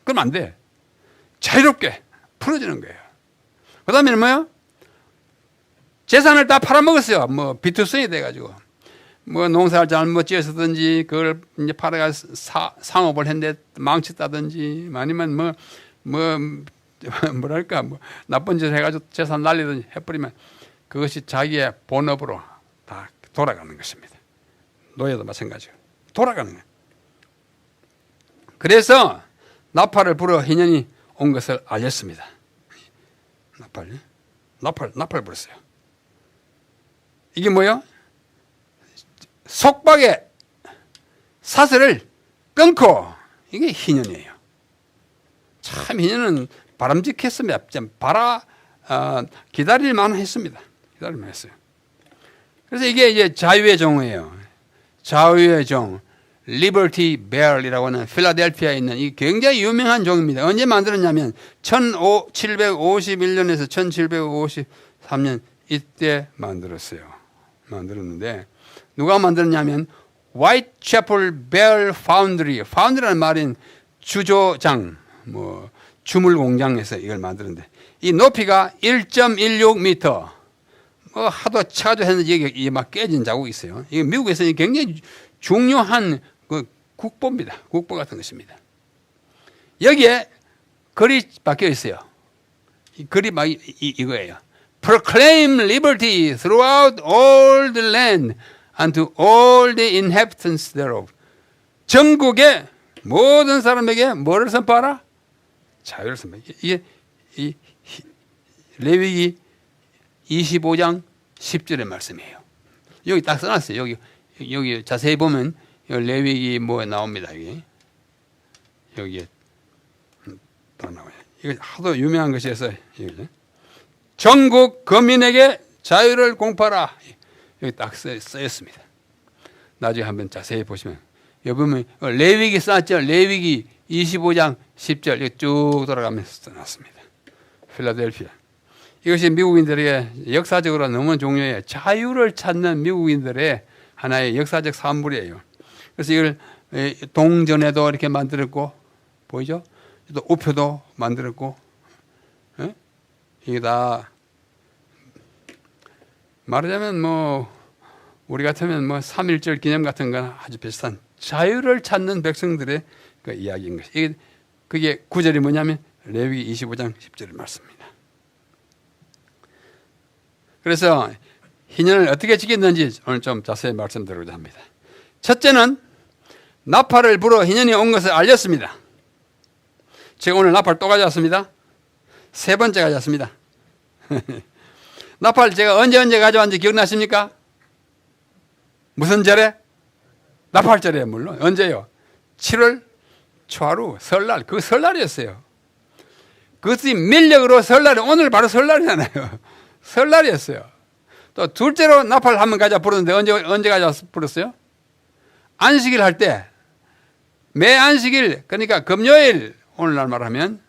그럼 안 돼. 자유롭게 풀어지는 거예요. 그 다음에는 뭐요? 재산을 다 팔아먹었어요. 뭐 비투성이 돼가지고. 뭐 농사를 잘못 지었든지 그걸 이제 팔아가 상업을 했는데 망쳤다든지 아니면 뭐랄까 뭐 나쁜 짓을 해가지고 재산 날리든지 해버리면 그것이 자기의 본업으로 다 돌아가는 것입니다. 노예도 마찬가지고 돌아가는 거예요. 그래서 나팔을 불어 희년이 온 것을 알렸습니다. 나팔 불었어요. 이게 뭐예요? 속박의 사슬을 끊고 이게 희년이에요. 참 희년은 바람직했습니다. 기다릴만 했습니다. 기다릴만 했어요. 그래서 이게 이제 자유의 종이에요. 자유의 종, 리버티 벨이라고 하는 필라델피아에 있는 이 굉장히 유명한 종입니다. 언제 만들었냐면 1751년에서 1753년 이때 만들었는데 누가 만들었냐면 화이트채플 벨 파운드리, 파운드리라는 말은 주조장, 뭐 주물 공장에서 이걸 만드는데 이 높이가 1.16m. 뭐 하도 차도 했는지 이게 막 깨진 자국이 있어요. 이게 미국에서 굉장히 중요한 그 국보입니다. 국보 같은 것입니다. 여기에 글이 박혀 있어요. 이 글이 막 이거예요. Proclaim liberty throughout all the land and to all the inhabitants thereof. 전국의 모든 사람에게 뭐를 선포하라? 자유를 선포해. 이게 레위기 25장 10절의 말씀이에요. 여기 딱 써놨어요. 여기 자세히 보면 레위기 뭐에 나옵니다. 여기에 다 나와요. 이거 하도 유명한 것이어서 전국 거민에게 자유를 공포하라. 여기 딱 쓰였습니다. 나중에 한번 자세히 보시면 여기 보면 레위기 써놨죠. 레위기 25장 10절 여기 쭉 돌아가면서 써놨습니다. 필라델피아. 이것이 미국인들에게 역사적으로 너무 중요해요. 자유를 찾는 미국인들의 하나의 역사적 산물이에요. 그래서 이걸 동전에도 이렇게 만들었고, 보이죠? 또 우표도 만들었고, 이게 다 말하자면 뭐 우리 같으면 뭐 3.1절 기념 같은 건 아주 비슷한 자유를 찾는 백성들의 그 이야기인 것이. 그게 구절이 뭐냐면 레위기 25장 10절의 말씀입니다. 그래서 희년을 어떻게 지켰는지 오늘 좀 자세히 말씀드리고자 합니다. 첫째는 나팔을 불어 희년이 온 것을 알렸습니다. 제가 오늘 나팔 또 가져왔습니다. 세 번째 가져왔습니다. 나팔 제가 언제 가져왔는지 기억나십니까? 무슨 절에? 나팔절에 물론. 언제요? 7월 초하루 설날. 그 설날이었어요. 그것이 밀력으로 설날이 오늘 바로 설날이잖아요. 설날이었어요. 또 둘째로 나팔 한번 가져 부르는데 언제 가져 불었어요? 안식일 할 때. 매 안식일 그러니까 금요일 오늘날 말하면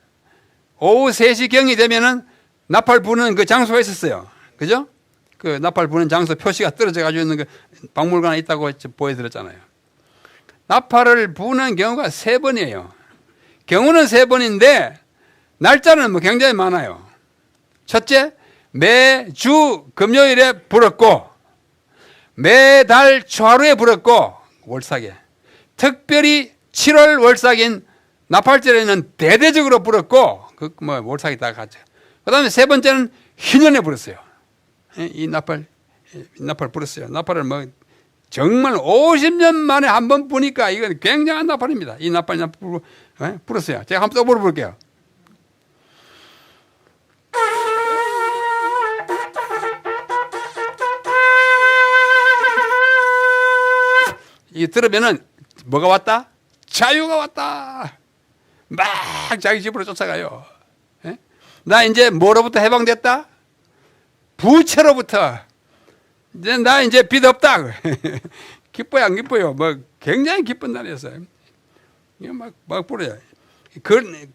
오후 3시경이 되면은 나팔 부는 그 장소가 있었어요. 그죠? 그 나팔 부는 장소 표시가 떨어져 가지고 있는 그 박물관에 있다고 보여드렸잖아요. 나팔을 부는 경우가 3번이에요. 경우는 3번인데 날짜는 뭐 굉장히 많아요. 첫째, 매주 금요일에 불었고 매달 초하루에 불었고 월삭에 특별히 7월 월삭인 나팔절에는 대대적으로 불었고 그 뭐 월삭이 다 갔죠. 그다음에 세 번째는 희년에 불었어요. 이 나팔 불었어요. 나팔을 뭐 정말 50년 만에 한 번 부니까 이건 굉장한 나팔입니다. 이 나팔 불었어요. 제가 한번 또 불어볼게요. 이 들으면은 뭐가 왔다? 자유가 왔다. 막 자기 집으로 쫓아가요. 예? 나 이제 뭐로부터 해방됐다? 부채로부터. 이제 나 이제 빚 없다. 기뻐요, 안 기뻐요? 뭐 굉장히 기쁜 날이었어요. 이거 막 불어요.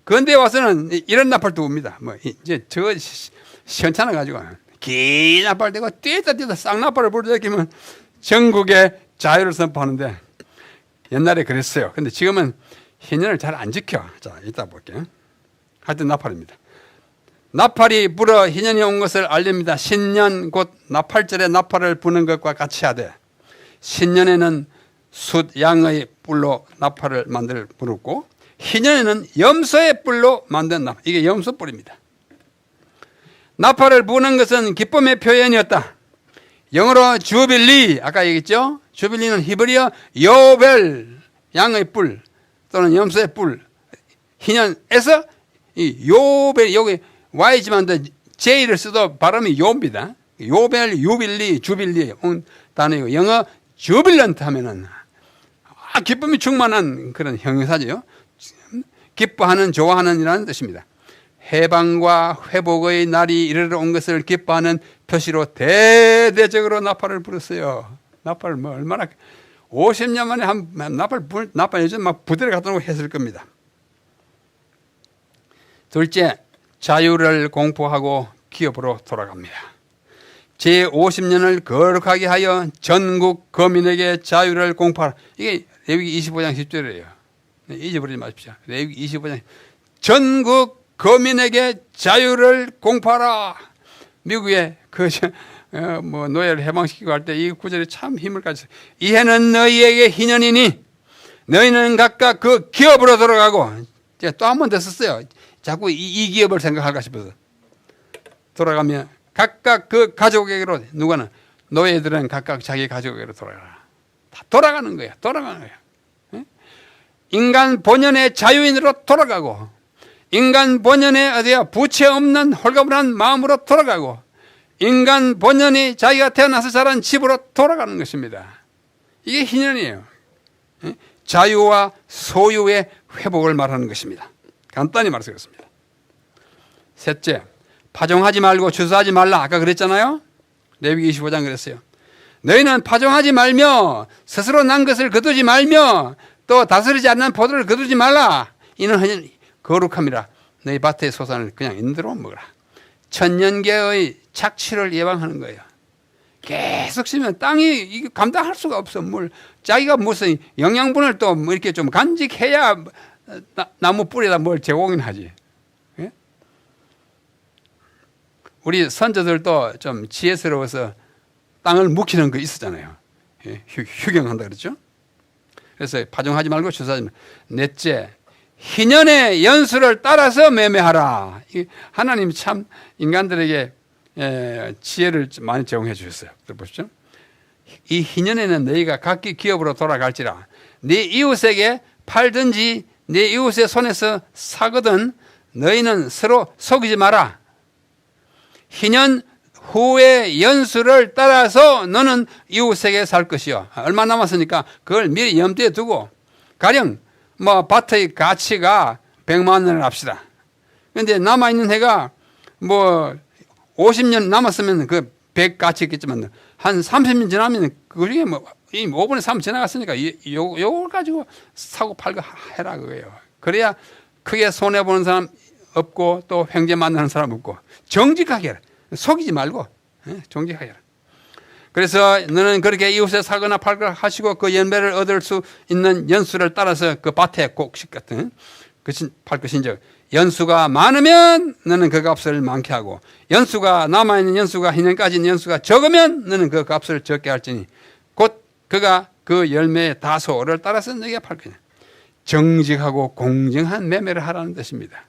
그런데 와서는 이런 나팔도 옵니다. 뭐 이제 저거 시원찮아 가지고 긴 나팔 되고 뛰다 쌍나팔을 불러들이면 전국에 자유를 선포하는데 옛날에 그랬어요. 근데 지금은 희년을 잘 안 지켜. 자, 이따 볼게요. 하여튼 나팔입니다. 나팔이 불어 희년이 온 것을 알립니다. 신년 곧 나팔절에 나팔을 부는 것과 같이 하되 신년에는 숫 양의 뿔로 나팔을 만들 부르고 희년에는 염소의 뿔로 만든 나팔. 이게 염소 뿔입니다. 나팔을 부는 것은 기쁨의 표현이었다. 영어로 주빌리, 아까 얘기했죠? 주빌리는 히브리어 요벨, 양의 뿔 또는 염소의 뿔. 희년에서 이 요벨, 여기 Y지만 J를 써도 발음이 요입니다. 요벨, 유빌리, 주빌리 단어이고 영어 주빌런트 하면은 기쁨이 충만한 그런 형용사죠. 기뻐하는, 좋아하는 이라는 뜻입니다. 해방과 회복의 날이 이르러 온 것을 기뻐하는 표시로 대대적으로 나팔을 불었어요. 나팔을 뭐 얼마나 50년 만에 한 나팔 요즘 막 부대를 갖다 놓고 했을 겁니다. 둘째, 자유를 공포하고 기업으로 돌아갑니다. 제50년을 거룩하게 하여 전국 거민에게 자유를 공포하라. 이게 레위기 25장 10절이에요. 잊어버리지 마십시오. 레위기 25장 전국 거민에게 자유를 공포하라. 미국에 뭐 노예를 해방시키고 할 때 이 구절이 참 힘을 가졌어요. 이해는 너희에게 희년이니 너희는 각각 그 기업으로 돌아가고. 제가 또 한 번 더 썼어요. 자꾸 이 기업을 생각할까 싶어서. 돌아가면 각각 그 가족에게로, 누가는 노예들은 각각 자기 가족에게로 돌아가라. 다 돌아가는 거야. 돌아가는 거야. 인간 본연의 자유인으로 돌아가고, 인간 본연의 어디야 부채 없는 홀가분한 마음으로 돌아가고, 인간 본연이 자기가 태어나서 자란 집으로 돌아가는 것입니다. 이게 희년이에요. 자유와 소유의 회복을 말하는 것입니다. 간단히 말씀드렸습니다. 셋째, 파종하지 말고 추수하지 말라. 아까 그랬잖아요. 레위기 25장 그랬어요. 너희는 파종하지 말며 스스로 난 것을 거두지 말며 또 다스리지 않는 포도를 거두지 말라. 이는 거룩함이라. 너희 밭의 소산을 그냥 인대로 먹으라. 천년계의 착취를 예방하는 거예요. 계속 쓰면 땅이 이게 감당할 수가 없어. 뭘 자기가 무슨 영양분을 또 뭐 이렇게 좀 간직해야 나무 뿌리에다 뭘 제공이나 하지. 예? 우리 선조들도 좀 지혜스러워서 땅을 묵히는 거 있었잖아요. 예? 휴경한다 그랬죠. 그래서 파종하지 말고 추수하지 말고. 넷째, 희년의 연수를 따라서 매매하라. 하나님 참 인간들에게 지혜를 많이 제공해 주셨어요. 들어보십시오. 이 희년에는 너희가 각기 기업으로 돌아갈지라. 네 이웃에게 팔든지 네 이웃의 손에서 사거든 너희는 서로 속이지 마라. 희년 후의 연수를 따라서 너는 이웃에게 살 것이요. 얼마 남았으니까 그걸 미리 염두에 두고, 가령 뭐 밭의 가치가 100만 원을 합시다. 그런데 남아있는 해가 뭐 50년 남았으면 그 100 가치 있겠지만 한 30년 지나면 그 중에 뭐 5분의 3 지나갔으니까 요걸 가지고 사고 팔고 해라 그거예요. 그래야 크게 손해보는 사람 없고 또 횡재 만나는 사람 없고 정직하게 해라. 속이지 말고 정직하게 해라. 그래서 너는 그렇게 이웃에 사거나 팔거나 하시고 그 연배를 얻을 수 있는 연수를 따라서 그 밭에 곡식 같은 팔 것인즉 연수가 많으면 너는 그 값을 많게 하고 연수가 남아있는 연수가 희년까지 있는 연수가 적으면 너는 그 값을 적게 할지니 그가 그 열매의 다소를 따라서 너희가 팔 거냐. 정직하고 공정한 매매를 하라는 뜻입니다.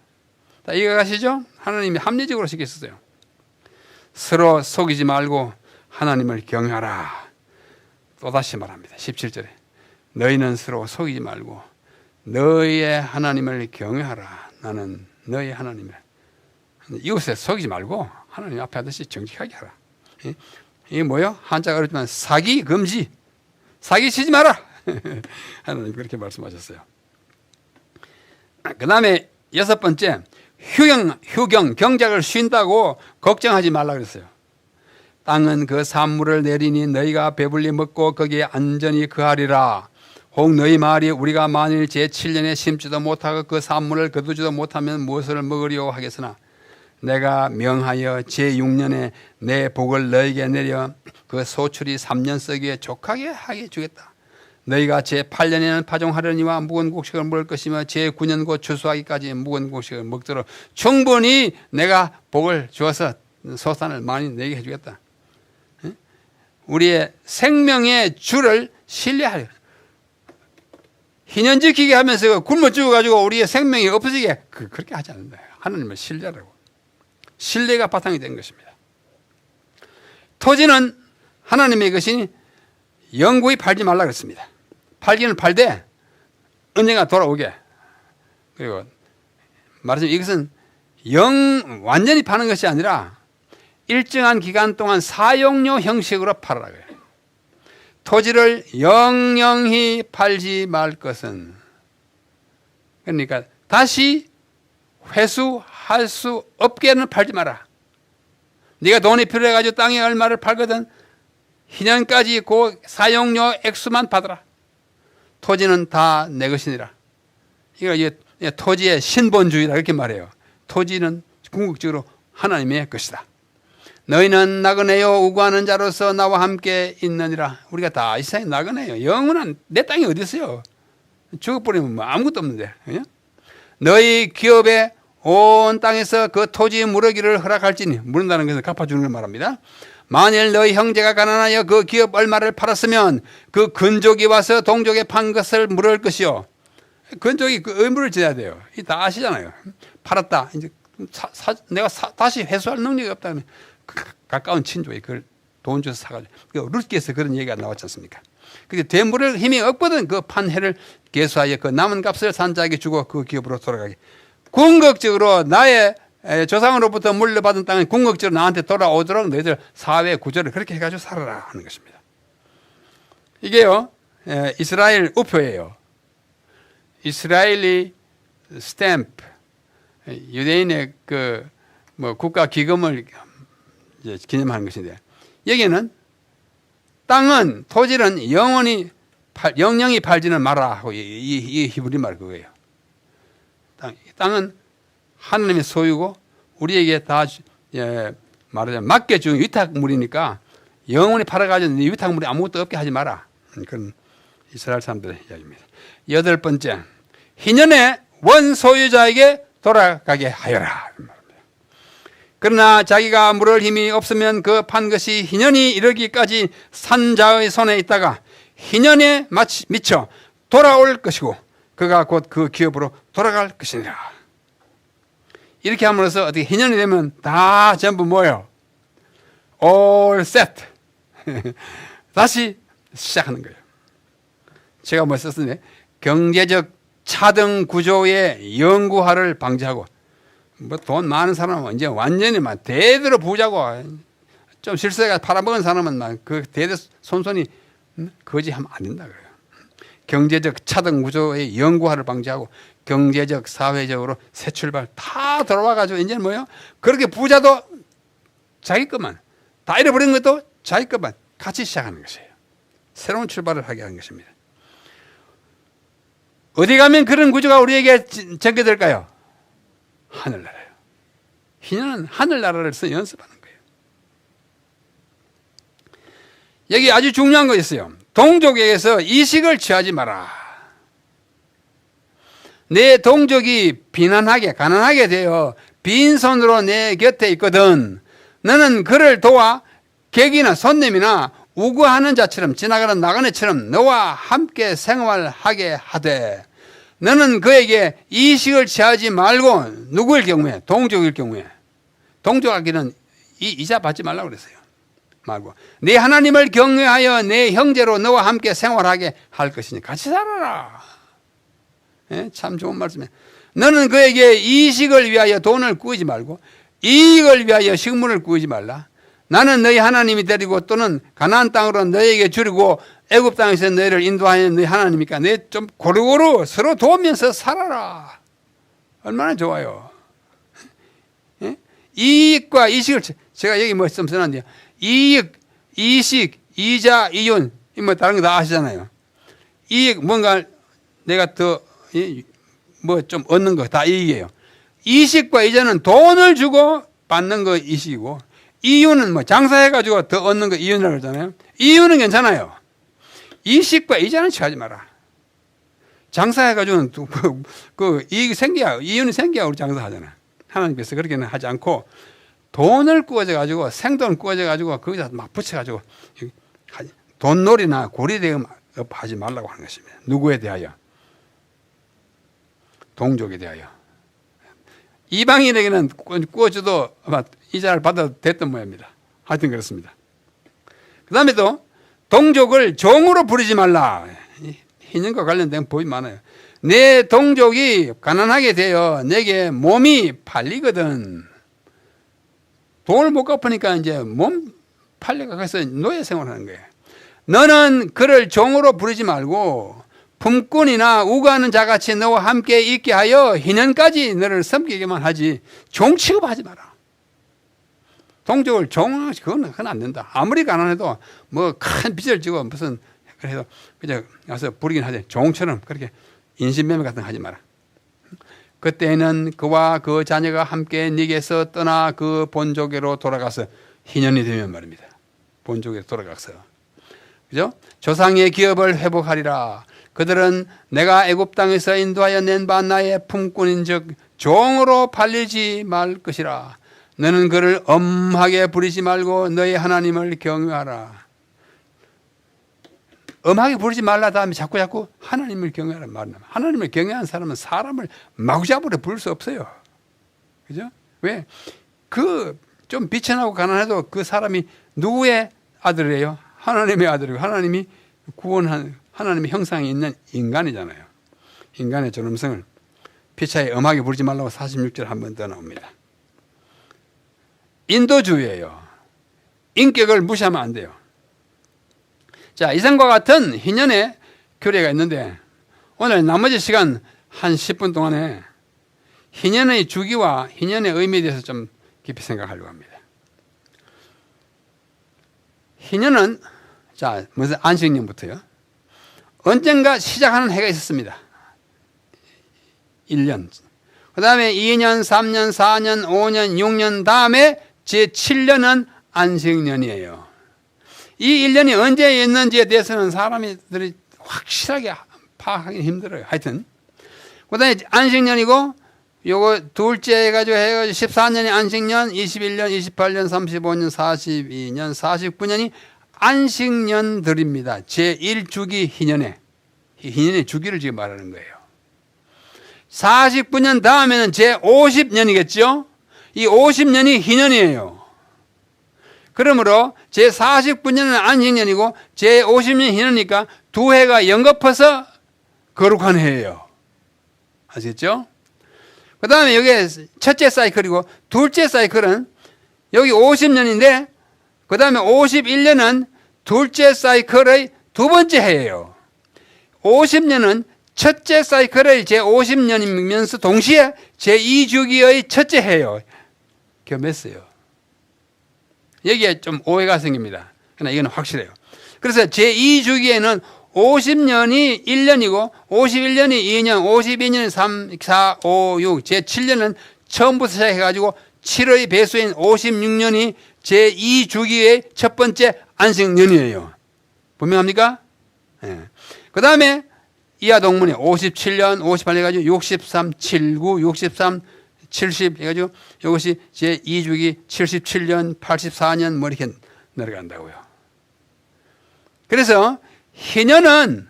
자, 이해가시죠? 하나님이 합리적으로 시켰어요. 서로 속이지 말고 하나님을 경외하라. 또다시 말합니다. 17절에 너희는 서로 속이지 말고 너희의 하나님을 경외하라. 나는 너희 하나님을. 이웃에 속이지 말고 하나님 앞에 하듯이 정직하게 하라. 이게 뭐요? 한자가 어렵지만 사기 금지. 사기 치지 마라. 하나님 그렇게 말씀하셨어요. 그 다음에 6번째, 휴경, 경작을 쉰다고 걱정하지 말라 그랬어요. 땅은 그 산물을 내리니 너희가 배불리 먹고 거기에 안전히 거하리라. 혹 너희 말이 우리가 만일 제7년에 심지도 못하고 그 산물을 거두지도 못하면 무엇을 먹으리오 하겠으나 내가 명하여 제6년에 내 복을 너희에게 내려 그 소출이 3년 썩기에 족하게 하게 주겠다. 너희가 제8년에는 파종하려니와 묵은 곡식을 먹을 것이며 제9년 곧 추수하기까지 묵은 곡식을 먹도록 충분히 내가 복을 주어서 소산을 많이 내게 해주겠다. 우리의 생명의 주를 신뢰하려. 희년 지키게 하면서 굶어 죽어가지고 우리의 생명이 없어지게 그렇게 하지 않는다. 하나님을 신뢰하라고. 신뢰가 바탕이 된 것입니다. 토지는 하나님의 것이니 영구히 팔지 말라 그랬습니다. 팔기는 팔되 언젠가 돌아오게. 그리고 말하자면 이것은 완전히 파는 것이 아니라 일정한 기간 동안 사용료 형식으로 팔아라 그래요. 토지를 영영히 팔지 말 것은, 그러니까 다시 회수할 수 없게는 팔지 마라. 네가 돈이 필요해가지고 땅에 얼마를 팔거든 희년까지 그 사용료 액수만 받아라. 토지는 다 내 것이니라. 이거 토지의 신본주의라 이렇게 말해요. 토지는 궁극적으로 하나님의 것이다. 너희는 나그네요 우고하는 자로서 나와 함께 있느니라. 우리가 다 이 세상에 나그네요. 영원한 내 땅이 어디 있어요? 죽어버리면 뭐 아무것도 없는데. 너희 기업에 온 땅에서 그 토지 무르기를 허락할지니, 무른다는 것은 갚아주는 걸 말합니다. 만일 너희 형제가 가난하여 그 기업 얼마를 팔았으면 그 근족이 와서 동족에 판 것을 물을 것이요. 근족이 그 의무를 져야 돼요. 이 다 아시잖아요. 팔았다. 이제 내가 다시 회수할 능력이 없다. 가까운 친족이 그걸 돈 줘서 사가지고. 룻기에서 그런 얘기가 나왔지 않습니까? 그게 되물을 힘이 없거든. 그 판해를 계수하여 그 남은 값을 산자에게 주고 그 기업으로 돌아가게. 궁극적으로 나의 조상으로부터 물려받은 땅은 궁극적으로 나한테 돌아오도록 너희들 사회 구조를 그렇게 해가지고 살아라 하는 것입니다. 이게요, 이스라엘 우표예요. 이스라엘이 스탬프, 유대인의 그 뭐 국가 기금을 이제 기념하는 것인데, 여기는 땅은, 토지는 영영히 팔지는 마라 하고 이 히브리 말 그거예요. 땅은 하나님의 소유고 우리에게 다 말하자면 맡겨준 위탁물이니까 영원히 팔아가지고 네 위탁물이 아무것도 없게 하지 마라. 그런 이스라엘 사람들의 이야기입니다. 8번째, 희년의 원소유자에게 돌아가게 하여라. 그러나 자기가 물을 힘이 없으면 그 판 것이 희년이 이르기까지 산자의 손에 있다가 희년에 미쳐 돌아올 것이고 그가 곧 그 기업으로 돌아갈 것이니라. 이렇게 함으로써 어떻게 희년이 되면 다 전부 뭐예요? All set. 다시 시작하는 거예요. 제가 뭐 썼는데 경제적 차등 구조의 영구화를 방지하고, 뭐 돈 많은 사람은 이제 완전히 막 대대로 부자고, 좀 실수해가 팔아먹은 사람은 막 그 대대 손손이 거지하면 안 된다 그래요. 경제적 차등 구조의 영구화를 방지하고 경제적 사회적으로 새 출발 다 돌아와가지고 이제 뭐요? 그렇게 부자도 자기 것만, 다 잃어버린 것도 자기 것만 같이 시작하는 것이에요. 새로운 출발을 하게 하는 것입니다. 어디 가면 그런 구조가 우리에게 전개될까요? 하늘나라예요. 희년은 하늘나라를 연습하는 거예요. 여기 아주 중요한 거 있어요. 동족에게서 이식을 취하지 마라. 내 동족이 비난하게, 가난하게 되어 빈손으로 내 곁에 있거든. 너는 그를 도와 객이나 손님이나 우거하는 자처럼 지나가는 나그네처럼 너와 함께 생활하게 하되 너는 그에게 이식을 취하지 말고 누구일 경우에 동족일 경우에 동족하기는 이자 받지 말라고 그랬어요. 말고 네 하나님을 경외하여 내 형제로 너와 함께 생활하게 할 것이니 같이 살아라. 예? 참 좋은 말씀이에요. 너는 그에게 이식을 위하여 돈을 구하지 말고 이익을 위하여 식물을 구하지 말라. 나는 너희 하나님이 되리고 또는 가나안 땅으로 너희에게 주리고 애굽 땅에서 너희를 인도하는 너희 하나님이니까 너희 좀 고루고루 서로 도우면서 살아라. 얼마나 좋아요. 예? 이익과 이식을 제가 여기 뭐 좀 써놨는데요. 이익, 이식, 이자, 이윤 뭐 다른 거 다 아시잖아요. 이익 뭔가 내가 더 뭐 좀 얻는 거 다 이익이에요. 이식과 이자는 돈을 주고 받는 거 이식이고 이윤은 뭐 장사해가지고 더 얻는 거 이윤이라고 그러잖아요. 이윤은 괜찮아요. 이식과 이자는 취하지 마라. 장사해가지고는 그 이익이 생겨야, 이윤이 생겨야 우리 장사하잖아. 하나님께서 그렇게는 하지 않고 돈을 꾸어져가지고 생돈 꾸어져가지고 거기다 막 붙여가지고 돈놀이나 고리대금 하지 말라고 하는 것입니다. 누구에 대하여? 동족에 대하여. 이방인에게는 꾸어줘도 아마 이자를 받아도 됐던 모양입니다. 하여튼 그렇습니다. 그 다음에 또 동족을 종으로 부리지 말라. 희년과 관련된 법이 많아요. 내 동족이 가난하게 되어 내게 몸이 팔리거든. 돈을 못 갚으니까 이제 몸 팔려가서 노예 생활하는 거예요. 너는 그를 종으로 부르지 말고 품꾼이나 우거하는 자같이 너와 함께 있게 하여 희년까지 너를 섬기게만 하지 종 취급하지 마라. 동족을 종, 그건 안 된다. 아무리 가난해도 뭐 큰 빚을 지고 무슨 그래서 그냥 가서 부리긴 하지. 종처럼 그렇게 인신매매 같은 거 하지 마라. 그때는 그와 그 자녀가 함께 네게서 떠나 그 본족에로 돌아가서 희년이 되면 말입니다. 본족에 돌아가서. 그죠? 조상의 기업을 회복하리라. 그들은 내가 애굽 땅에서 인도하여 낸 바 나의 품꾼인즉 종으로 팔리지 말 것이라. 너는 그를 엄하게 부리지 말고 너희 하나님을 경외하라. 엄하게 부르지 말라 다음에 자꾸 하나님을 경외하라 말합니다. 하나님을 경외하는 사람은 사람을 마구잡이로 부를 수 없어요. 그죠? 왜? 그 좀 비천하고 가난해도 그 사람이 누구의 아들이에요? 하나님의 아들이고 하나님이 구원한 하나님의 형상이 있는 인간이잖아요. 인간의 존엄성을 피차에 엄하게 부르지 말라고 46절 한 번 더 나옵니다. 인도주의예요. 인격을 무시하면 안 돼요. 자, 이상과 같은 희년의 교례가 있는데 오늘 나머지 시간 한 10분 동안에 희년의 주기와 희년의 의미에 대해서 좀 깊이 생각하려고 합니다. 희년은 자, 먼저 안식년부터요. 언젠가 시작하는 해가 있었습니다. 1년. 그 다음에 2년, 3년, 4년, 5년, 6년 다음에 제7년은 안식년이에요. 이 1년이 언제 있는지에 대해서는 사람들이 확실하게 파악하기 힘들어요. 하여튼. 그 다음에 안식년이고, 요거 둘째 해가지고 14년이 안식년, 21년, 28년, 35년, 42년, 49년이 안식년들입니다. 제1주기 희년의 주기를 지금 말하는 거예요. 49년 다음에는 제50년이겠죠? 이 50년이 희년이에요. 그러므로 제49년은 안식년이고 제50년 희년이니까 두 해가 연거푸서 거룩한 해예요. 아시겠죠? 그 다음에 여기 첫째 사이클이고 둘째 사이클은 여기 50년인데 그 다음에 51년은 둘째 사이클의 두 번째 해예요. 50년은 첫째 사이클의 제50년이면서 동시에 제2주기의 첫째 해예요. 겸했어요. 여기에 좀 오해가 생깁니다. 그러나 이건 확실해요. 그래서 제2주기에는 50년이 1년이고 51년이 2년, 52년이 3, 4, 5, 6, 제7년은 처음부터 시작해가지고 7의 배수인 56년이 제2주기의 첫 번째 안식년이에요. 분명합니까? 네. 그 다음에 이하 동문에 57년, 58년 해가지고 63, 79, 63, 70 해가지고 이것이 제2주기 77년, 84년 뭐 이렇게 내려간다고요. 그래서 희년은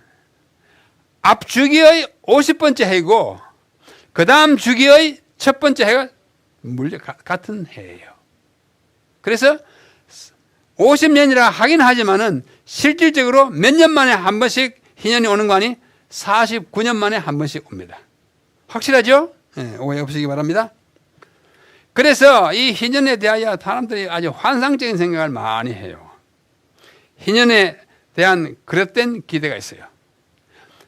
앞주기의 50번째 해이고 그 다음 주기의 첫 번째 해가 같은 해예요. 그래서 50년이라 하긴 하지만은 실질적으로 몇 년 만에 한 번씩 희년이 오는 거 아니? 49년 만에 한 번씩 옵니다. 확실하죠? 네, 오해 없으시기 바랍니다. 그래서 이 희년에 대하여 사람들이 아주 환상적인 생각을 많이 해요. 희년에 대한 그릇된 기대가 있어요.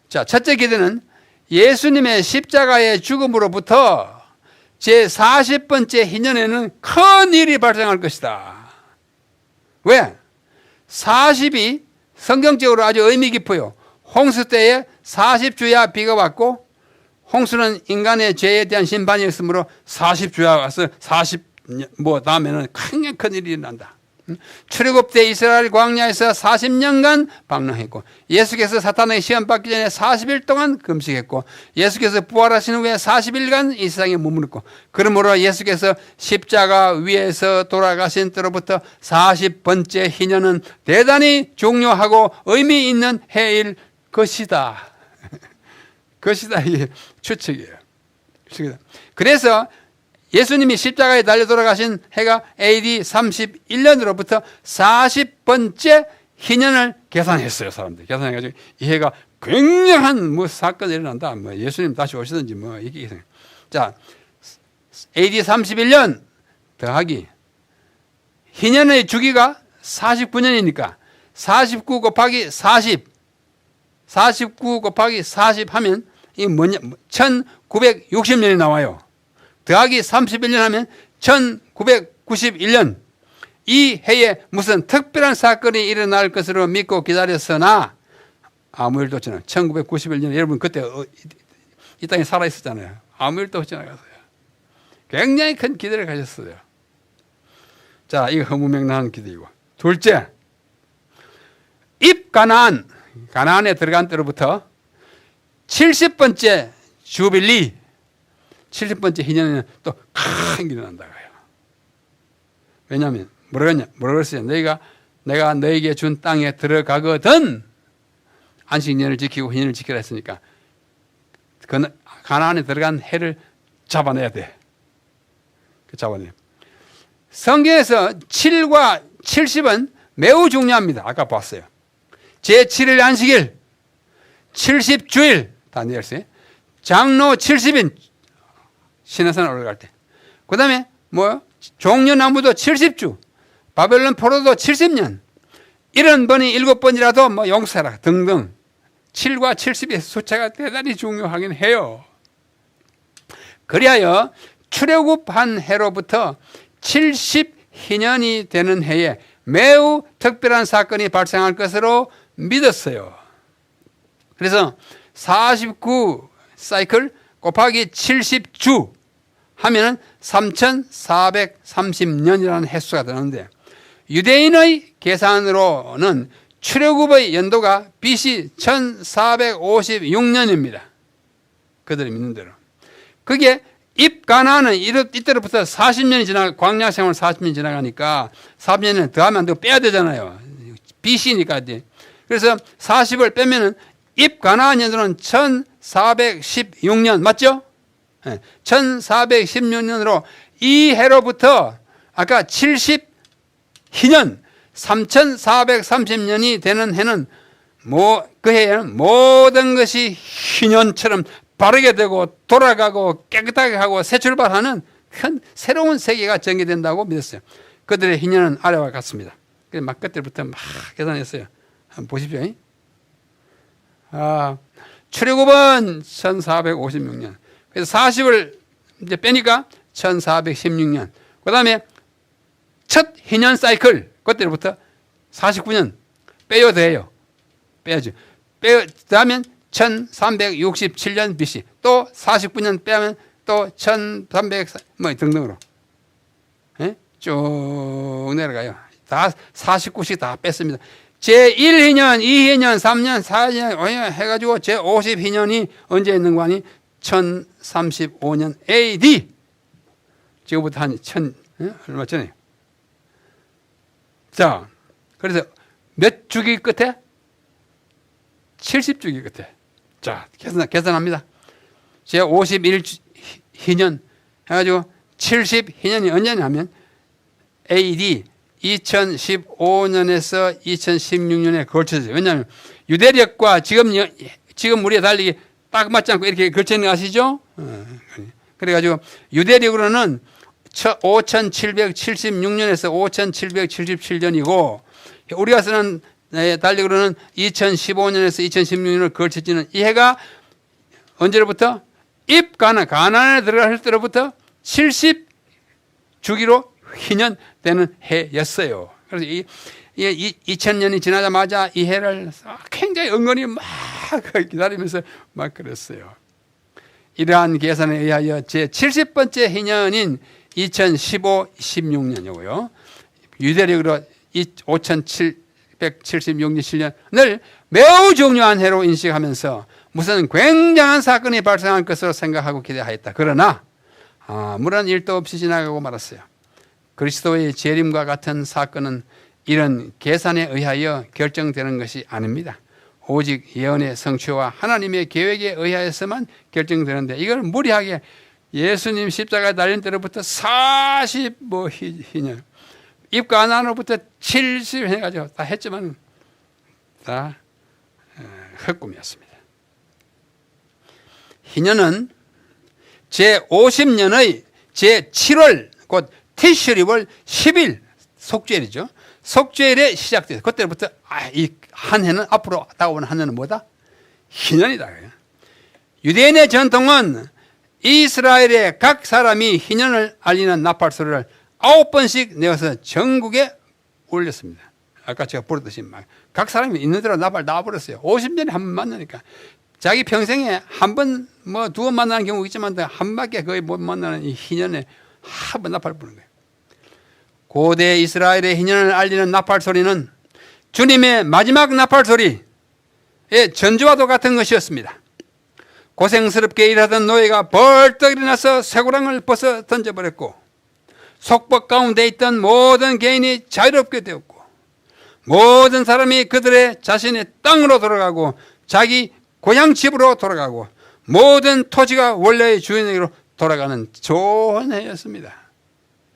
자, 첫째 기대는 예수님의 십자가의 죽음으로부터 제40번째 희년에는 큰 일이 발생할 것이다. 왜? 40이 성경적으로 아주 의미 깊어요. 홍수 때에 40주야 비가 왔고 홍수는 인간의 죄에 대한 심판이었으므로 40주야 와서 40뭐 다음에는 굉장히 큰 일이 일어난다. 출애굽 때 이스라엘 광야에서 40년간 방랑했고 예수께서 사탄의 시험 받기 전에 40일 동안 금식했고 예수께서 부활하신 후에 40일간 이 세상에 머무르고 그러므로 예수께서 십자가 위에서 돌아가신 때로부터 40번째 희년은 대단히 중요하고 의미 있는 해일 것이다. 것이다 이게 추측이에요. 그래서 예수님이 십자가에 달려 돌아가신 해가 AD 31년으로부터 40번째 희년을 계산했어요. 사람들 계산해가지고 이 해가 굉장한 뭐 사건이 일어난다. 뭐 예수님 다시 오시든지 뭐 이게 계산. 자, AD 31년 더하기 희년의 주기가 49년이니까 49 곱하기 40 49 곱하기 40 하면 이게 뭐냐 1960년이 나와요. 더하기 31년 하면 1991년 이 해에 무슨 특별한 사건이 일어날 것으로 믿고 기다렸으나 아무 일도 없잖아요. 1991년 여러분 그때 이 땅에 살아있었잖아요. 아무 일도 없이 나갔어요. 굉장히 큰 기대를 가졌어요. 자, 이거 허무맹랑한 기대이고 둘째 가나안에 들어간 때로부터 70번째 주빌리 70번째 희년에는 또 큰 일이 난다고요. 왜냐하면 뭐라 그랬어요? 내가 너에게 준 땅에 들어가거든 안식년을 지키고 희년을 지키라 했으니까 가나안에 들어간 해를 잡아내야 돼. 잡아내. 성경에서 7과 70은 매우 중요합니다. 아까 봤어요. 제7일 안식일, 70주일 다 내렸어요. 장로 70인 시내산 올라갈 때. 그 다음에 뭐요? 종려나무도 70주, 바벨론 포로도 70년. 이런 번이 7번이라도 뭐 용서라 등등. 7과 70의 숫자가 대단히 중요하긴 해요. 그리하여 출애굽한 해로부터 70희년이 되는 해에 매우 특별한 사건이 발생할 것으로 믿었어요. 그래서 49 사이클 곱하기 70주 하면은 3430년이라는 횟수가 되는데 유대인의 계산으로는 출애굽의 연도가 BC 1456년입니다. 그들이 믿는 대로. 그게 입가나안은 이때로부터 40년이 지나 광야 생활 40년이 지나가니까 40년은 더하면 안 되고 빼야 되잖아요. BC니까. 그래서 40을 빼면은 입가나안 연도는 1416년 맞죠? 네. 1416년으로 이 해로부터 아까 70희년 3430년이 되는 해는 그 해에는 모든 것이 희년처럼 바르게 되고 돌아가고 깨끗하게 하고 새 출발하는 큰 새로운 세계가 전개된다고 믿었어요. 그들의 희년은 아래와 같습니다. 그래서 막 그때부터 막 계산했어요. 한번 보십시오. 출애굽은 1456년. 그래서 40을 이제 빼니까 1416년. 그 다음에 첫 희년 사이클, 그때부터 49년 빼야 돼요. 빼야죠. 빼면 1367년 BC. 또 49년 빼면 또 1300, 뭐 등등으로. 예? 쭉 내려가요. 다 49씩 다 뺐습니다. 제1희년, 2희년, 3년, 4년, 5년 해가지고 제50희년이 언제 있는 거 아니? 1035년 AD. 지금부터 한 얼마 전에. 자, 그래서 몇 주기 끝에? 70주기 같아. 자, 계산합니다. 제 51희년 해가지고 70희년이 언제냐면 AD 2015년에서 2016년에 걸쳐져요. 왜냐하면 유대력과 지금 우리가 달리기 딱 맞지 않고 이렇게 걸쳐 있는 거 아시죠? 그래가지고 유대력으로는 5776년에서 5777년이고 우리가 쓰는 달력으로는 2015년에서 2016년을 걸쳐지는 이 해가 언제로부터 가나안에 들어갈 때로부터 70주기로 희년 되는 해였어요. 그래서 이 2000년이 지나자마자 이 해를 굉장히 은근히 막 기다리면서 막 그랬어요. 이러한 계산에 의하여 제 70번째 희년인 2015-16년이고요. 유대력으로 5776년을 매우 중요한 해로 인식하면서 무슨 굉장한 사건이 발생할 것으로 생각하고 기대하였다. 그러나 아무런 일도 없이 지나가고 말았어요. 그리스도의 재림과 같은 사건은 이런 계산에 의하여 결정되는 것이 아닙니다. 오직 예언의 성취와 하나님의 계획에 의하여서만 결정되는데 이걸 무리하게 예수님 십자가에 달린 때로부터 40희년 입가 안으로부터 70 해가지고 다 했지만 다 헛꿈이었습니다. 희년은 제50년의 제7월 곧 티슈리월 10일 속죄일이죠. 속죄일에 시작돼요. 그때부터 이 한 해는 앞으로 다가오는 한 해는 뭐다? 희년이다. 유대인의 전통은 이스라엘의 각 사람이 희년을 알리는 나팔소리를 9번씩 내어서 전국에 울렸습니다. 아까 제가 부르듯이 각 사람이 있는 대로 나팔 놔버렸어요. 50년에 한 번 만나니까. 자기 평생에 한 번, 두 번 만나는 경우 있지만 한 밖에 거의 못 만나는 이 희년에 한 번 나팔 부는 거예요. 고대 이스라엘의 희년을 알리는 나팔 소리는 주님의 마지막 나팔 소리의 전주와도 같은 것이었습니다. 고생스럽게 일하던 노예가 벌떡 일어나서 쇠고랑을 벗어 던져버렸고 속박 가운데 있던 모든 개인이 자유롭게 되었고 모든 사람이 그들의 자신의 땅으로 돌아가고 자기 고향 집으로 돌아가고 모든 토지가 원래의 주인에게로 돌아가는 좋은 해였습니다.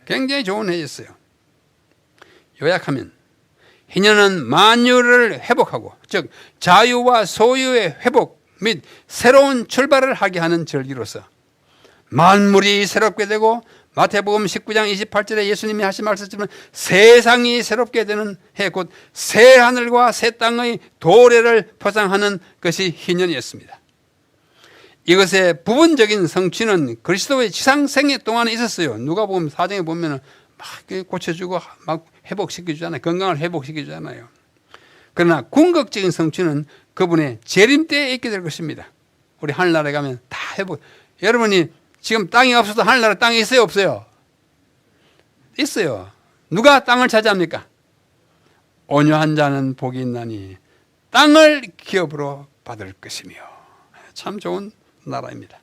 굉장히 좋은 해였어요. 요약하면 희년은 만유를 회복하고 즉 자유와 소유의 회복 및 새로운 출발을 하게 하는 절기로서 만물이 새롭게 되고 마태복음 19장 28절에 예수님이 하신 말씀처럼 세상이 새롭게 되는 해 곧 새 하늘과 새 땅의 도래를 포상하는 것이 희년이었습니다. 이것의 부분적인 성취는 그리스도의 지상 생애 동안에 있었어요. 누가복음 4장에 보면은 막 고쳐주고 막 회복시켜주잖아요. 건강을 회복시켜주잖아요. 그러나 궁극적인 성취는 그분의 재림 때에 있게 될 것입니다. 우리 하늘나라에 가면 다 회복. 여러분이 지금 땅이 없어도 하늘나라 땅이 있어요, 없어요? 있어요. 누가 땅을 차지합니까? 온유한 자는 복이 있나니 땅을 기업으로 받을 것이며. 참 좋은 나라입니다.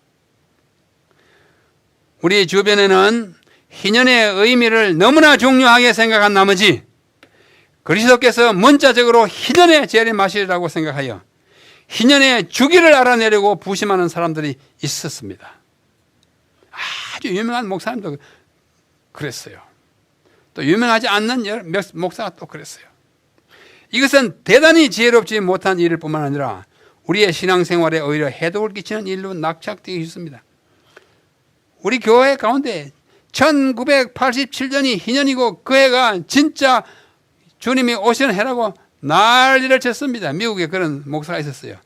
우리 주변에는 희년의 의미를 너무나 중요하게 생각한 나머지 그리스도께서 문자적으로 희년의 재림하시리라고 생각하여 희년의 주기를 알아내려고 부심하는 사람들이 있었습니다. 아주 유명한 목사님도 그랬어요. 또 유명하지 않는 몇 목사가 또 그랬어요. 이것은 대단히 지혜롭지 못한 일일 뿐만 아니라 우리의 신앙생활에 오히려 해독을 끼치는 일로 낙착되기 쉽습니다. 우리 교회 가운데 1987년이 희년이고 그 해가 진짜 주님이 오시는 해라고 난리를 쳤습니다. 미국에 그런 목사가 있었어요.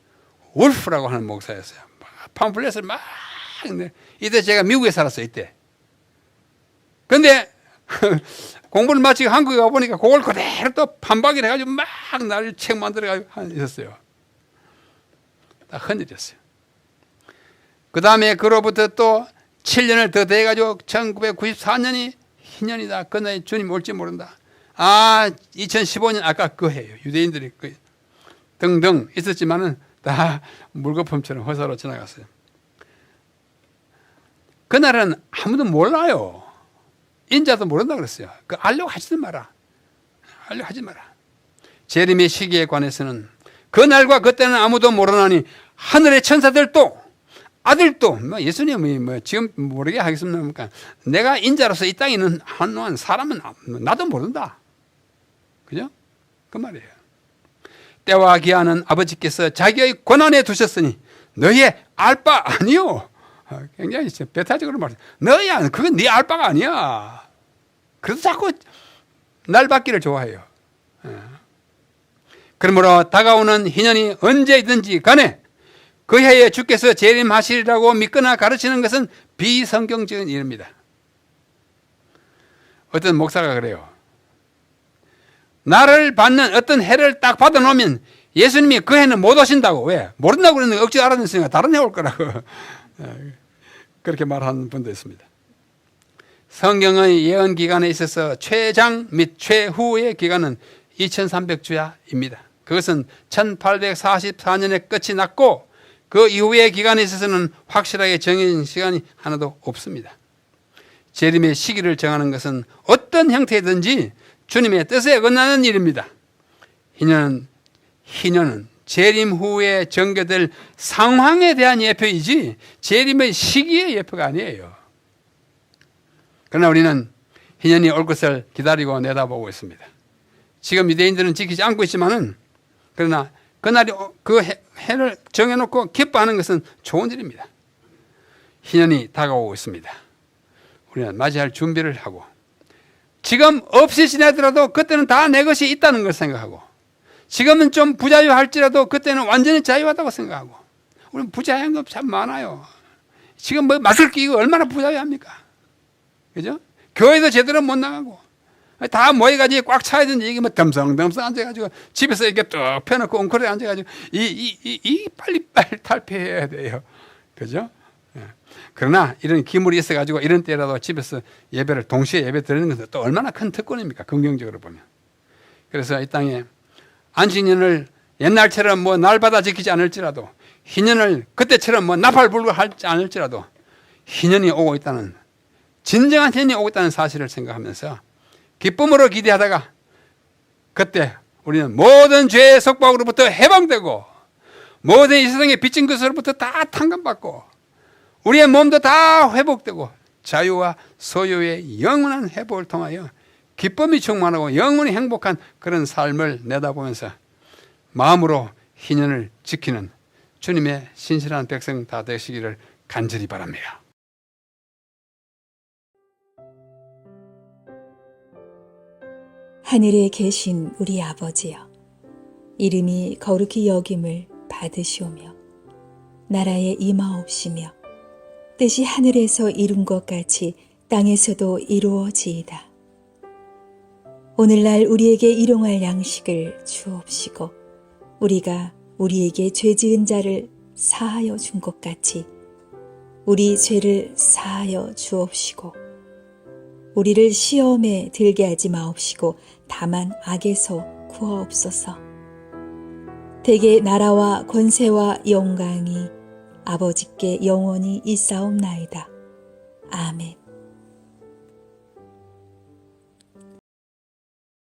울프라고 하는 목사였어요. 팜플렛을 막 이때 제가 미국에 살았어요. 이때. 근데 공부를 마치고 한국에 와보니까 그걸 그대로 또 판박이를 해가지고 막 나를 책 만들어가지고 있었어요. 다 헌일이었어요. 그 다음에 그로부터 또 7년을 더 돼가지고 1994년이 희년이다. 그날 주님 올지 모른다. 2015년 아까 그 해예요. 유대인들이 등등 있었지만은 다 물거품처럼 허사로 지나갔어요. 그날은 아무도 몰라요. 인자도 모른다 그랬어요. 알려고 하지도 마라. 알려고 하지 마라. 재림의 시기에 관해서는 그날과 그때는 아무도 모르나니 하늘의 천사들도 아들도 예수님이 지금 모르게 하겠습니까? 내가 인자로서 이 땅에 있는 한동안 사람은 나도 모른다. 그죠? 그 말이에요. 때와 기한은 아버지께서 자기의 권한에 두셨으니 너희의 알 바 아니요. 굉장히 배타적으로 말해요. 너희야, 그건 네 알 바가 아니야. 그래서 자꾸 날 받기를 좋아해요. 그러므로 다가오는 희년이 언제든지 간에 그 해에 주께서 재림하시리라고 믿거나 가르치는 것은 비성경적인 일입니다. 어떤 목사가 그래요. 나를 받는 어떤 해를 딱 받아놓으면 예수님이 그 해는 못 오신다고. 왜? 모른다고 그랬는데 억지 알아냈으니까 다른 해 올 거라고. 그렇게 말하는 분도 있습니다. 성경의 예언 기간에 있어서 최장 및 최후의 기간은 2300주야입니다. 그것은 1844년에 끝이 났고 그 이후의 기간에 있어서는 확실하게 정해진 시간이 하나도 없습니다. 재림의 시기를 정하는 것은 어떤 형태든지 주님의 뜻에 어긋나는 일입니다. 희년은 재림 후에 전개될 상황에 대한 예표이지 재림의 시기의 예표가 아니에요. 그러나 우리는 희년이 올 것을 기다리고 내다보고 있습니다. 지금 유대인들은 지키지 않고 있지만은 그러나 그날이 그 해를 정해놓고 기뻐하는 것은 좋은 일입니다. 희년이 다가오고 있습니다. 우리는 맞이할 준비를 하고 지금 없이 지내더라도 그때는 다 내 것이 있다는 걸 생각하고 지금은 좀 부자유할지라도 그때는 완전히 자유하다고 생각하고 우리는 부자유한 거 참 많아요. 지금 마스크 끼고 얼마나 부자유합니까? 그죠? 교회도 제대로 못 나가고 다 모여가지고 꽉 차야 되는데 이게 덤성덤성 앉아가지고 집에서 이렇게 뚝 펴놓고 엉클에 앉아가지고 빨리 탈피해야 돼요. 그죠? 그러나 이런 기물이 있어가지고 이런 때라도 집에서 예배를 동시에 예배 드리는 것은 또 얼마나 큰 특권입니까? 긍정적으로 보면. 그래서 이 땅에 안식년을 옛날처럼 날마다 지키지 않을지라도 희년을 그때처럼 나팔 불고 하지 않을지라도 희년이 오고 있다는 진정한 희년이 오고 있다는 사실을 생각하면서 기쁨으로 기대하다가 그때 우리는 모든 죄의 속박으로부터 해방되고 모든 이 세상의 빚진 것으로부터 다 탕감받고 우리의 몸도 다 회복되고 자유와 소유의 영원한 회복을 통하여 기쁨이 충만하고 영원히 행복한 그런 삶을 내다보면서 마음으로 희년을 지키는 주님의 신실한 백성 다 되시기를 간절히 바랍니다. 하늘에 계신 우리 아버지여, 이름이 거룩히 여김을 받으시오며 나라에 임하옵시며 뜻이 하늘에서 이룬 것 같이 땅에서도 이루어지이다. 오늘날 우리에게 일용할 양식을 주옵시고 우리가 우리에게 죄 지은 자를 사하여 준 것 같이 우리 죄를 사하여 주옵시고 우리를 시험에 들게 하지 마옵시고 다만 악에서 구하옵소서. 대개 나라와 권세와 영광이 아버지께 영원히 있사옵나이다. 아멘.